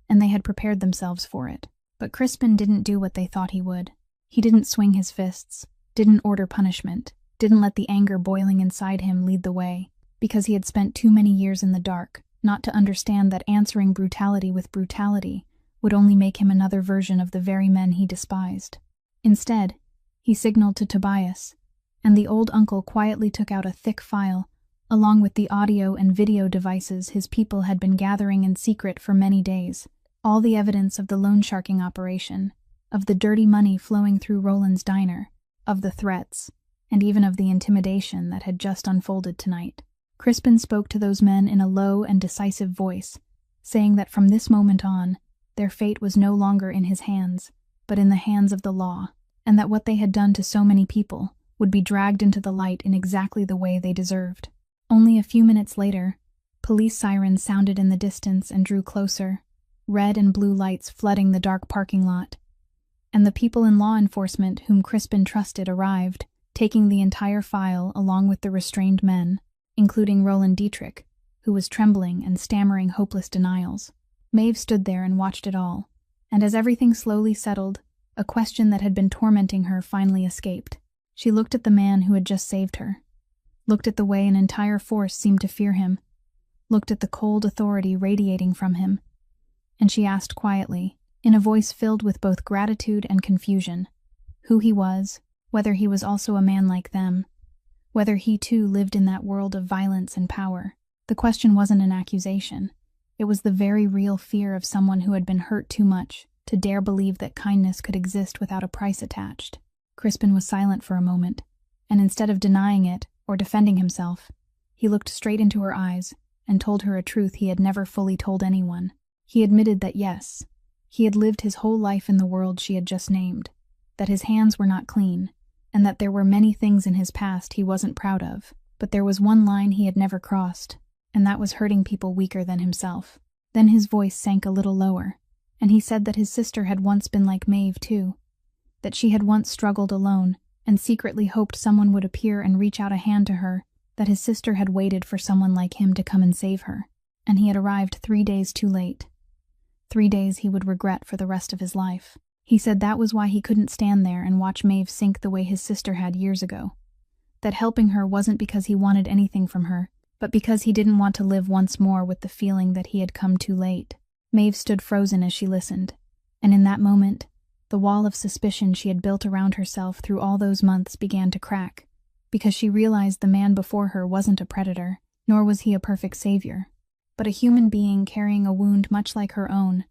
and they had prepared themselves for it. But Crispin didn't do what they thought he would. He didn't swing his fists, didn't order punishment, didn't let the anger boiling inside him lead the way, because he had spent too many years in the dark, not to understand that answering brutality with brutality would only make him another version of the very men he despised. Instead, he signaled to Tobias, and the old uncle quietly took out a thick file, along with the audio and video devices his people had been gathering in secret for many days, all the evidence of the loan sharking operation, of the dirty money flowing through Roland's diner, of the threats, and even of the intimidation that had just unfolded tonight. Crispin spoke to those men in a low and decisive voice, saying that from this moment on, their fate was no longer in his hands, but in the hands of the law, and that what they had done to so many people would be dragged into the light in exactly the way they deserved. Only a few minutes later, police sirens sounded in the distance and drew closer, red and blue lights flooding the dark parking lot. And the people in law enforcement whom Crispin trusted arrived, taking the entire file along with the restrained men, including Roland Dietrich, who was trembling and stammering hopeless denials. Maeve stood there and watched it all, and as everything slowly settled, a question that had been tormenting her finally escaped. She looked at the man who had just saved her, looked at the way an entire force seemed to fear him, looked at the cold authority radiating from him, and she asked quietly, in a voice filled with both gratitude and confusion, who he was, whether he was also a man like them, whether he too lived in that world of violence and power. The question wasn't an accusation. It was the very real fear of someone who had been hurt too much to dare believe that kindness could exist without a price attached. Crispin was silent for a moment, and instead of denying it or defending himself, he looked straight into her eyes and told her a truth he had never fully told anyone. He admitted that yes, he had lived his whole life in the world she had just named, that his hands were not clean, and that there were many things in his past he wasn't proud of, but there was one line he had never crossed, and that was hurting people weaker than himself. Then his voice sank a little lower, and he said that his sister had once been like Maeve too, that she had once struggled alone and secretly hoped someone would appear and reach out a hand to her, that his sister had waited for someone like him to come and save her, and he had arrived 3 days too late. 3 days he would regret for the rest of his life. He said that was why he couldn't stand there and watch Maeve sink the way his sister had years ago, that helping her wasn't because he wanted anything from her, but because he didn't want to live once more with the feeling that he had come too late. Maeve stood frozen as she listened, and in that moment, the wall of suspicion she had built around herself through all those months began to crack, because she realized the man before her wasn't a predator, nor was he a perfect savior, but a human being carrying a wound much like her own,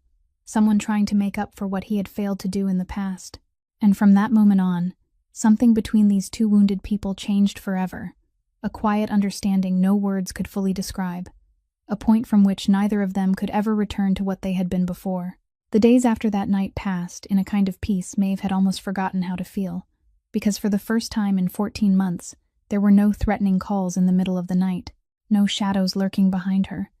someone trying to make up for what he had failed to do in the past. And from that moment on, something between these two wounded people changed forever, a quiet understanding no words could fully describe, a point from which neither of them could ever return to what they had been before. The days after that night passed in a kind of peace Maeve had almost forgotten how to feel, because for the first time in 14 months, there were no threatening calls in the middle of the night, no shadows lurking behind her,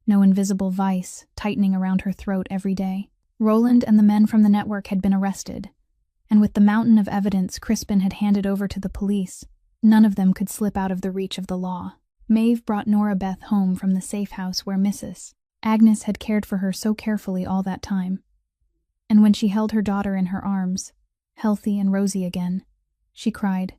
no invisible vice tightening around her throat every day. Roland and the men from the network had been arrested, and with the mountain of evidence Crispin had handed over to the police, none of them could slip out of the reach of the law. Maeve brought Nora Beth home from the safe house where Mrs. Agnes had cared for her so carefully all that time. And when she held her daughter in her arms, healthy and rosy again, she cried,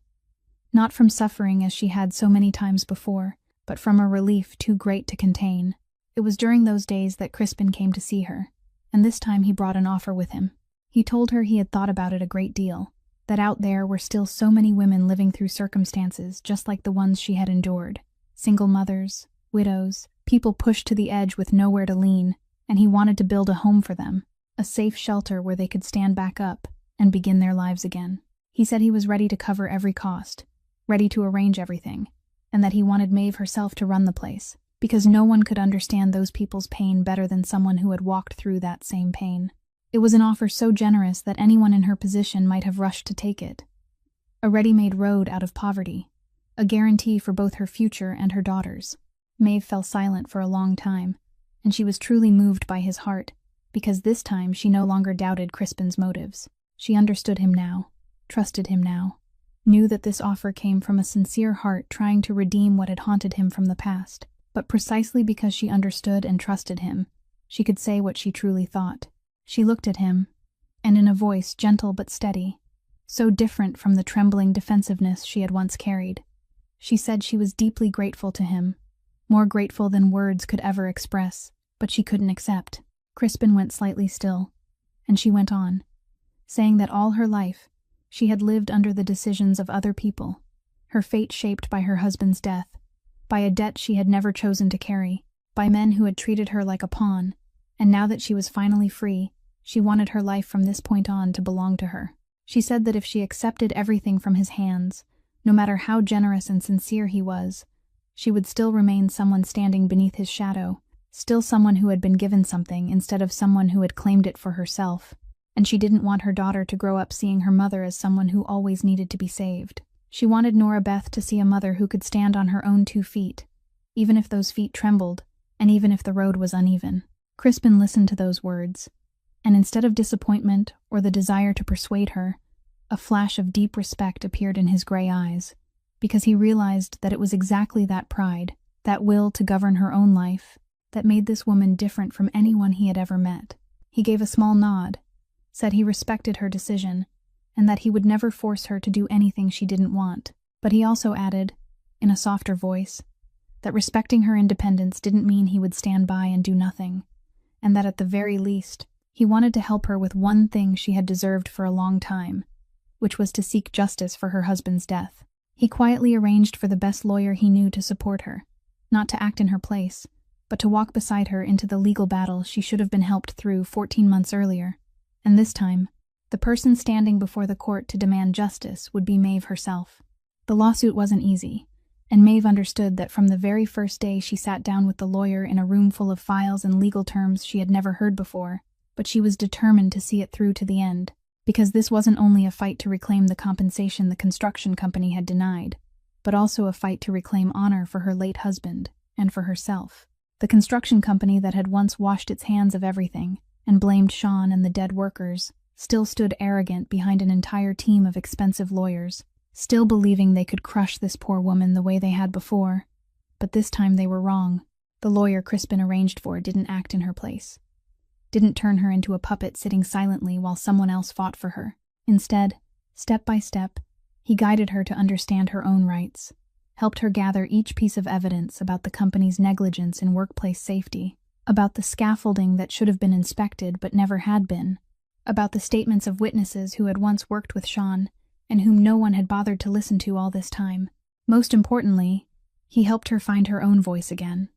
not from suffering as she had so many times before, but from a relief too great to contain. It was during those days that Crispin came to see her, and this time he brought an offer with him. He told her he had thought about it a great deal, that out there were still so many women living through circumstances just like the ones she had endured, single mothers, widows, people pushed to the edge with nowhere to lean, and he wanted to build a home for them, a safe shelter where they could stand back up and begin their lives again. He said he was ready to cover every cost, ready to arrange everything, and that he wanted Maeve herself to run the place, because no one could understand those people's pain better than someone who had walked through that same pain. It was an offer so generous that anyone in her position might have rushed to take it. A ready-made road out of poverty, a guarantee for both her future and her daughter's. Maeve fell silent for a long time, and she was truly moved by his heart, because this time she no longer doubted Crispin's motives. She understood him now, trusted him now, knew that this offer came from a sincere heart trying to redeem what had haunted him from the past. But precisely because she understood and trusted him, she could say what she truly thought. She looked at him, and in a voice gentle but steady, so different from the trembling defensiveness she had once carried, she said she was deeply grateful to him, more grateful than words could ever express, but she couldn't accept. Crispin went slightly still, and she went on, saying that all her life she had lived under the decisions of other people, her fate shaped by her husband's death, by a debt she had never chosen to carry, by men who had treated her like a pawn, and now that she was finally free, She wanted her life from this point on to belong to her. She said that if she accepted everything from his hands, no matter how generous and sincere he was, she would still remain someone standing beneath his shadow, still someone who had been given something instead of someone who had claimed it for herself. And she didn't want her daughter to grow up seeing her mother as someone who always needed to be saved. She wanted Nora Beth to see a mother who could stand on her own 2 feet, even if those feet trembled, and even if the road was uneven. Crispin listened to those words, and instead of disappointment or the desire to persuade her, a flash of deep respect appeared in his gray eyes, because he realized that it was exactly that pride, that will to govern her own life, that made this woman different from anyone he had ever met. He gave a small nod, said he respected her decision, and that he would never force her to do anything she didn't want. But he also added, in a softer voice, that respecting her independence didn't mean he would stand by and do nothing, and that at the very least, he wanted to help her with one thing she had deserved for a long time, which was to seek justice for her husband's death. He quietly arranged for the best lawyer he knew to support her, not to act in her place, but to walk beside her into the legal battle she should have been helped through 14 months earlier. And this time, the person standing before the court to demand justice would be Maeve herself. The lawsuit wasn't easy, and Maeve understood that from the very first day she sat down with the lawyer in a room full of files and legal terms she had never heard before, but she was determined to see it through to the end, because this wasn't only a fight to reclaim the compensation the construction company had denied, but also a fight to reclaim honor for her late husband and for herself. The construction company that had once washed its hands of everything and blamed Sean and the dead workers still stood arrogant behind an entire team of expensive lawyers, still believing they could crush this poor woman the way they had before. But this time they were wrong. The lawyer Crispin arranged for didn't act in her place, didn't turn her into a puppet sitting silently while someone else fought for her. Instead, step by step, he guided her to understand her own rights, helped her gather each piece of evidence about the company's negligence in workplace safety, about the scaffolding that should have been inspected but never had been, about the statements of witnesses who had once worked with Sean and whom no one had bothered to listen to all this time. Most importantly, he helped her find her own voice again.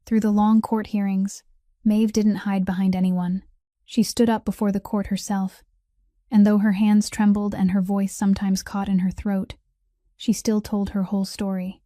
Through the long court hearings, Maeve didn't hide behind anyone. She stood up before the court herself, and though her hands trembled and her voice sometimes caught in her throat, she still told her whole story.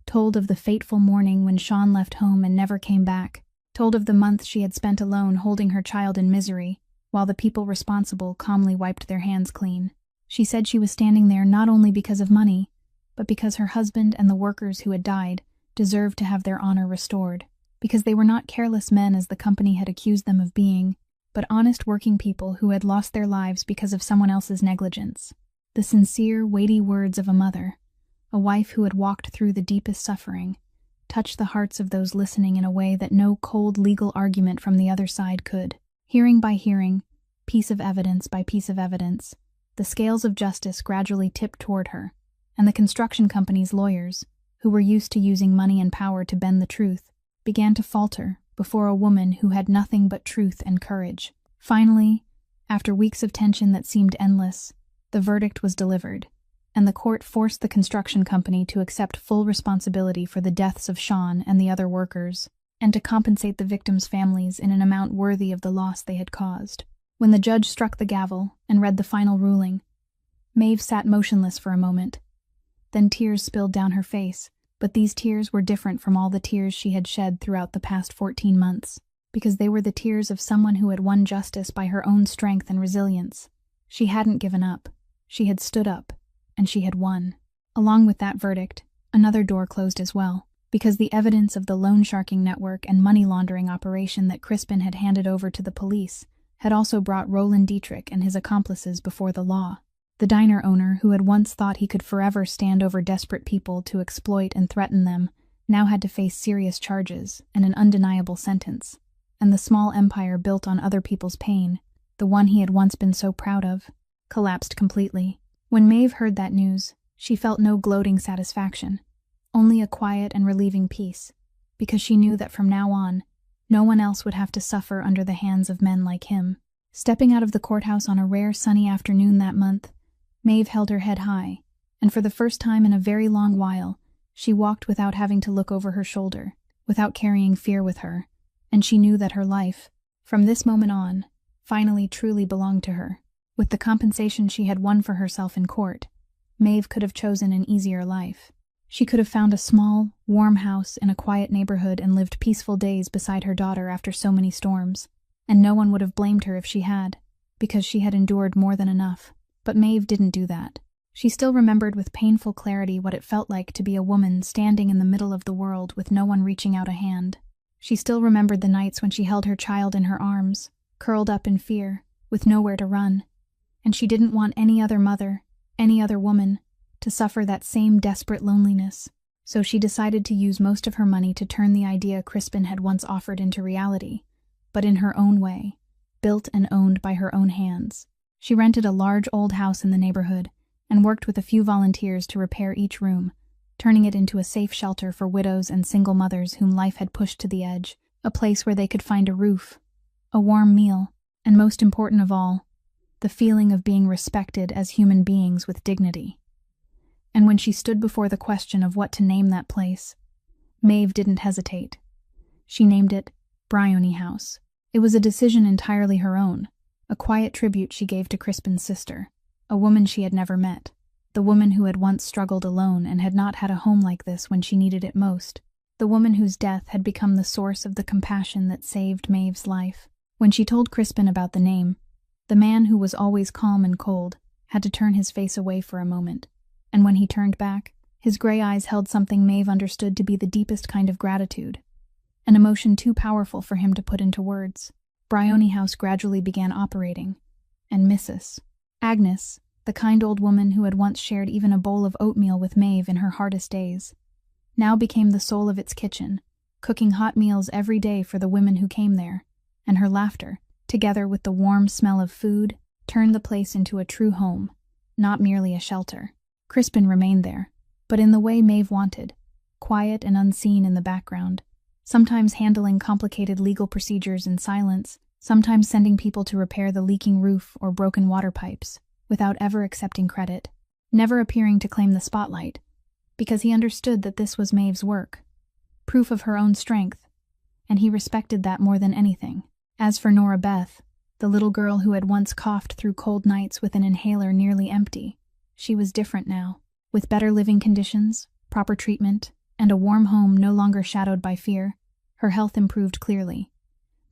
Told of the fateful morning when Sean left home and never came back. Told of the month she had spent alone holding her child in misery, while the people responsible calmly wiped their hands clean. She said she was standing there not only because of money, but because her husband and the workers who had died deserved to have their honor restored, because they were not careless men as the company had accused them of being, but honest working people who had lost their lives because of someone else's negligence. The sincere, weighty words of a mother, a wife who had walked through the deepest suffering, touched the hearts of those listening in a way that no cold legal argument from the other side could. Hearing by hearing, piece of evidence by piece of evidence, the scales of justice gradually tipped toward her, and the construction company's lawyers, who were used to using money and power to bend the truth, began to falter before a woman who had nothing but truth and courage. Finally, after weeks of tension that seemed endless, the verdict was delivered, and the court forced the construction company to accept full responsibility for the deaths of Sean and the other workers, and to compensate the victims' families in an amount worthy of the loss they had caused. When the judge struck the gavel and read the final ruling, Maeve sat motionless for a moment. Then tears spilled down her face, but these tears were different from all the tears she had shed throughout the past 14 months, because they were the tears of someone who had won justice by her own strength and resilience. She hadn't given up. She had stood up, and she had won. Along with that verdict, another door closed as well, because the evidence of the loan sharking network and money laundering operation that Crispin had handed over to the police had also brought Roland Dietrich and his accomplices before the law. The diner owner, who had once thought he could forever stand over desperate people to exploit and threaten them, now had to face serious charges and an undeniable sentence. And the small empire built on other people's pain, the one he had once been so proud of, collapsed completely. When Maeve heard that news, she felt no gloating satisfaction, only a quiet and relieving peace, because she knew that from now on, no one else would have to suffer under the hands of men like him. Stepping out of the courthouse on a rare sunny afternoon that month, Maeve held her head high, and for the first time in a very long while, she walked without having to look over her shoulder, without carrying fear with her, and she knew that her life, from this moment on, finally truly belonged to her. With the compensation she had won for herself in court, Maeve could have chosen an easier life. She could have found a small, warm house in a quiet neighborhood and lived peaceful days beside her daughter after so many storms. And no one would have blamed her if she had, because she had endured more than enough. But Maeve didn't do that. She still remembered with painful clarity what it felt like to be a woman standing in the middle of the world with no one reaching out a hand. She still remembered the nights when she held her child in her arms, curled up in fear, with nowhere to run. And she didn't want any other mother, any other woman, to suffer that same desperate loneliness. So she decided to use most of her money to turn the idea Crispin had once offered into reality, but in her own way, built and owned by her own hands. She rented a large old house in the neighborhood and worked with a few volunteers to repair each room, turning it into a safe shelter for widows and single mothers whom life had pushed to the edge, a place where they could find a roof, a warm meal, and most important of all, the feeling of being respected as human beings with dignity. And when she stood before the question of what to name that place, Maeve didn't hesitate. She named it Bryony House. It was a decision entirely her own, a quiet tribute she gave to Crispin's sister, a woman she had never met, the woman who had once struggled alone and had not had a home like this when she needed it most, the woman whose death had become the source of the compassion that saved Maeve's life. When she told Crispin about the name, the man who was always calm and cold had to turn his face away for a moment, and when he turned back, his gray eyes held something Maeve understood to be the deepest kind of gratitude, an emotion too powerful for him to put into words. Bryony House gradually began operating, and Mrs. Agnes, the kind old woman who had once shared even a bowl of oatmeal with Maeve in her hardest days, now became the soul of its kitchen, cooking hot meals every day for the women who came there, and her laughter, together with the warm smell of food, turned the place into a true home, not merely a shelter. Crispin remained there, but in the way Maeve wanted, quiet and unseen in the background, sometimes handling complicated legal procedures in silence, sometimes sending people to repair the leaking roof or broken water pipes, without ever accepting credit, never appearing to claim the spotlight, because he understood that this was Maeve's work, proof of her own strength, and he respected that more than anything. As for Nora Beth, the little girl who had once coughed through cold nights with an inhaler nearly empty, she was different now. With better living conditions, proper treatment, and a warm home no longer shadowed by fear, her health improved clearly,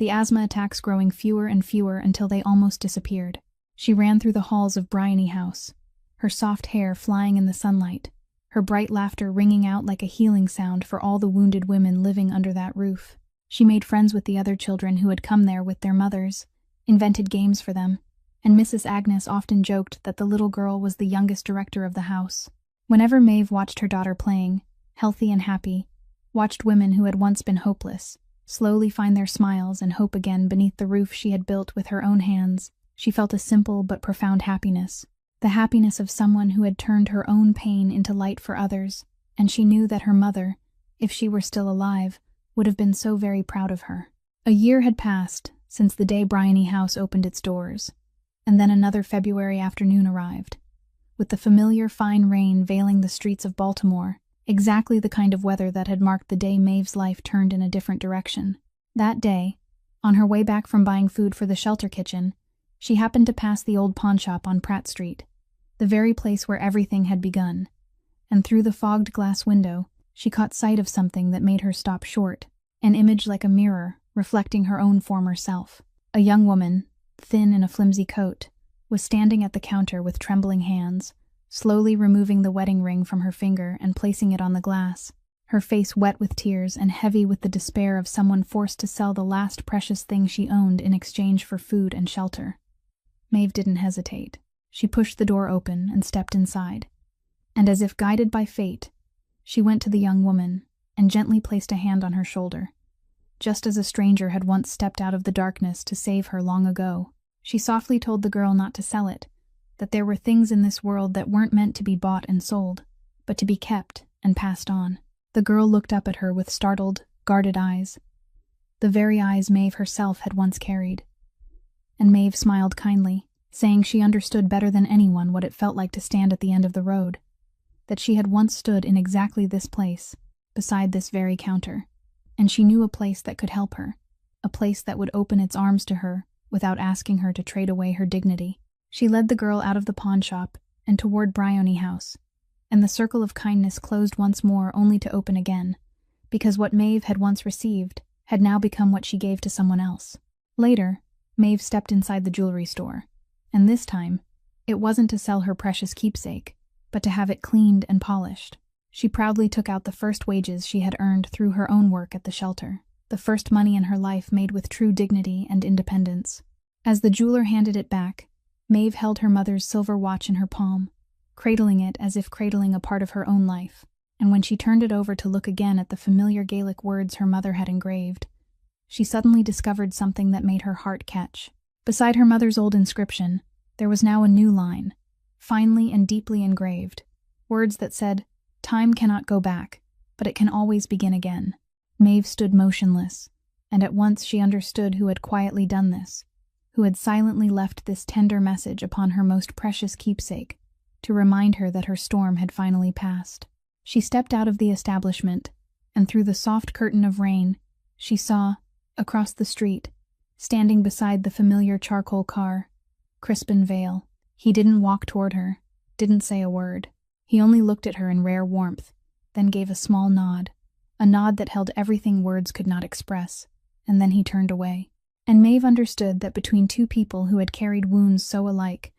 the asthma attacks growing fewer and fewer until they almost disappeared. She ran through the halls of Bryony House, her soft hair flying in the sunlight, her bright laughter ringing out like a healing sound for all the wounded women living under that roof. She made friends with the other children who had come there with their mothers, invented games for them, and Mrs. Agnes often joked that the little girl was the youngest director of the house. Whenever Maeve watched her daughter playing, healthy and happy, watched women who had once been hopeless slowly find their smiles and hope again beneath the roof she had built with her own hands, she felt a simple but profound happiness, the happiness of someone who had turned her own pain into light for others, and she knew that her mother, if she were still alive, would have been so very proud of her. A year had passed since the day Bryony House opened its doors, and then another February afternoon arrived, with the familiar fine rain veiling the streets of Baltimore, exactly the kind of weather that had marked the day Maeve's life turned in a different direction. That day, on her way back from buying food for the shelter kitchen, she happened to pass the old pawnshop on Pratt Street, the very place where everything had begun, and through the fogged glass window, she caught sight of something that made her stop short, an image like a mirror reflecting her own former self. A young woman, thin in a flimsy coat, was standing at the counter with trembling hands, slowly removing the wedding ring from her finger and placing it on the glass, her face wet with tears and heavy with the despair of someone forced to sell the last precious thing she owned in exchange for food and shelter. Maeve didn't hesitate. She pushed the door open and stepped inside, and as if guided by fate, she went to the young woman and gently placed a hand on her shoulder. Just as a stranger had once stepped out of the darkness to save her long ago, she softly told the girl not to sell it, that there were things in this world that weren't meant to be bought and sold, but to be kept and passed on. The girl looked up at her with startled, guarded eyes, the very eyes Maeve herself had once carried. And Maeve smiled kindly, saying she understood better than anyone what it felt like to stand at the end of the road, that she had once stood in exactly this place, beside this very counter, and she knew a place that could help her, a place that would open its arms to her without asking her to trade away her dignity. She led the girl out of the pawn shop and toward Bryony House, and the circle of kindness closed once more only to open again, because what Maeve had once received had now become what she gave to someone else. Later, Maeve stepped inside the jewelry store, and this time, it wasn't to sell her precious keepsake, but to have it cleaned and polished. She proudly took out the first wages she had earned through her own work at the shelter, the first money in her life made with true dignity and independence. As the jeweler handed it back, Maeve held her mother's silver watch in her palm, cradling it as if cradling a part of her own life, and when she turned it over to look again at the familiar Gaelic words her mother had engraved, she suddenly discovered something that made her heart catch. Beside her mother's old inscription, there was now a new line, finely and deeply engraved, words that said, "Time cannot go back, but it can always begin again." Maeve stood motionless, and at once she understood who had quietly done this, who had silently left this tender message upon her most precious keepsake, to remind her that her storm had finally passed. She stepped out of the establishment, and through the soft curtain of rain, she saw, across the street, standing beside the familiar charcoal car, Crispin Vale. He didn't walk toward her, didn't say a word. He only looked at her in rare warmth, then gave a small nod, a nod that held everything words could not express, and then he turned away. And Maeve understood that between two people who had carried wounds so alike,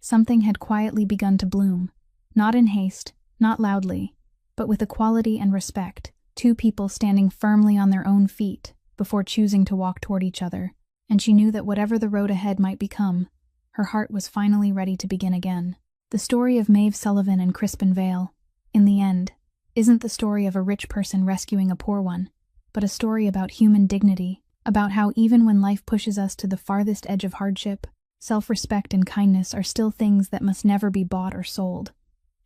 something had quietly begun to bloom, not in haste, not loudly, but with equality and respect, two people standing firmly on their own feet before choosing to walk toward each other, and she knew that whatever the road ahead might become, her heart was finally ready to begin again. The story of Maeve Sullivan and Crispin Vale, in the end, isn't the story of a rich person rescuing a poor one, but a story about human dignity, about how even when life pushes us to the farthest edge of hardship, self-respect and kindness are still things that must never be bought or sold,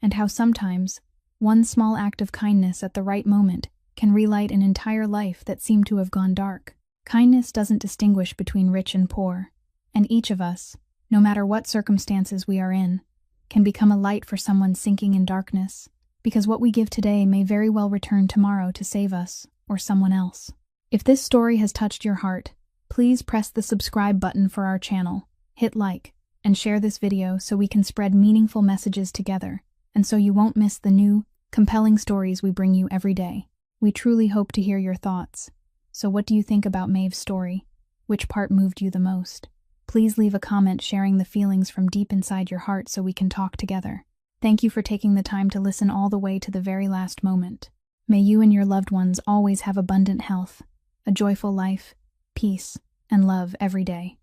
and how sometimes, one small act of kindness at the right moment can relight an entire life that seemed to have gone dark. Kindness doesn't distinguish between rich and poor, and each of us, no matter what circumstances we are in, can become a light for someone sinking in darkness, because what we give today may very well return tomorrow to save us or someone else. If this story has touched your heart, please press the subscribe button for our channel, hit like, and share this video so we can spread meaningful messages together, and so you won't miss the new, compelling stories we bring you every day. We truly hope to hear your thoughts. So what do you think about Maeve's story? Which part moved you the most? Please leave a comment sharing the feelings from deep inside your heart so we can talk together. Thank you for taking the time to listen all the way to the very last moment. May you and your loved ones always have abundant health, a joyful life, peace, and love every day.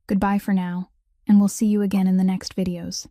Goodbye for now, and we'll see you again in the next videos.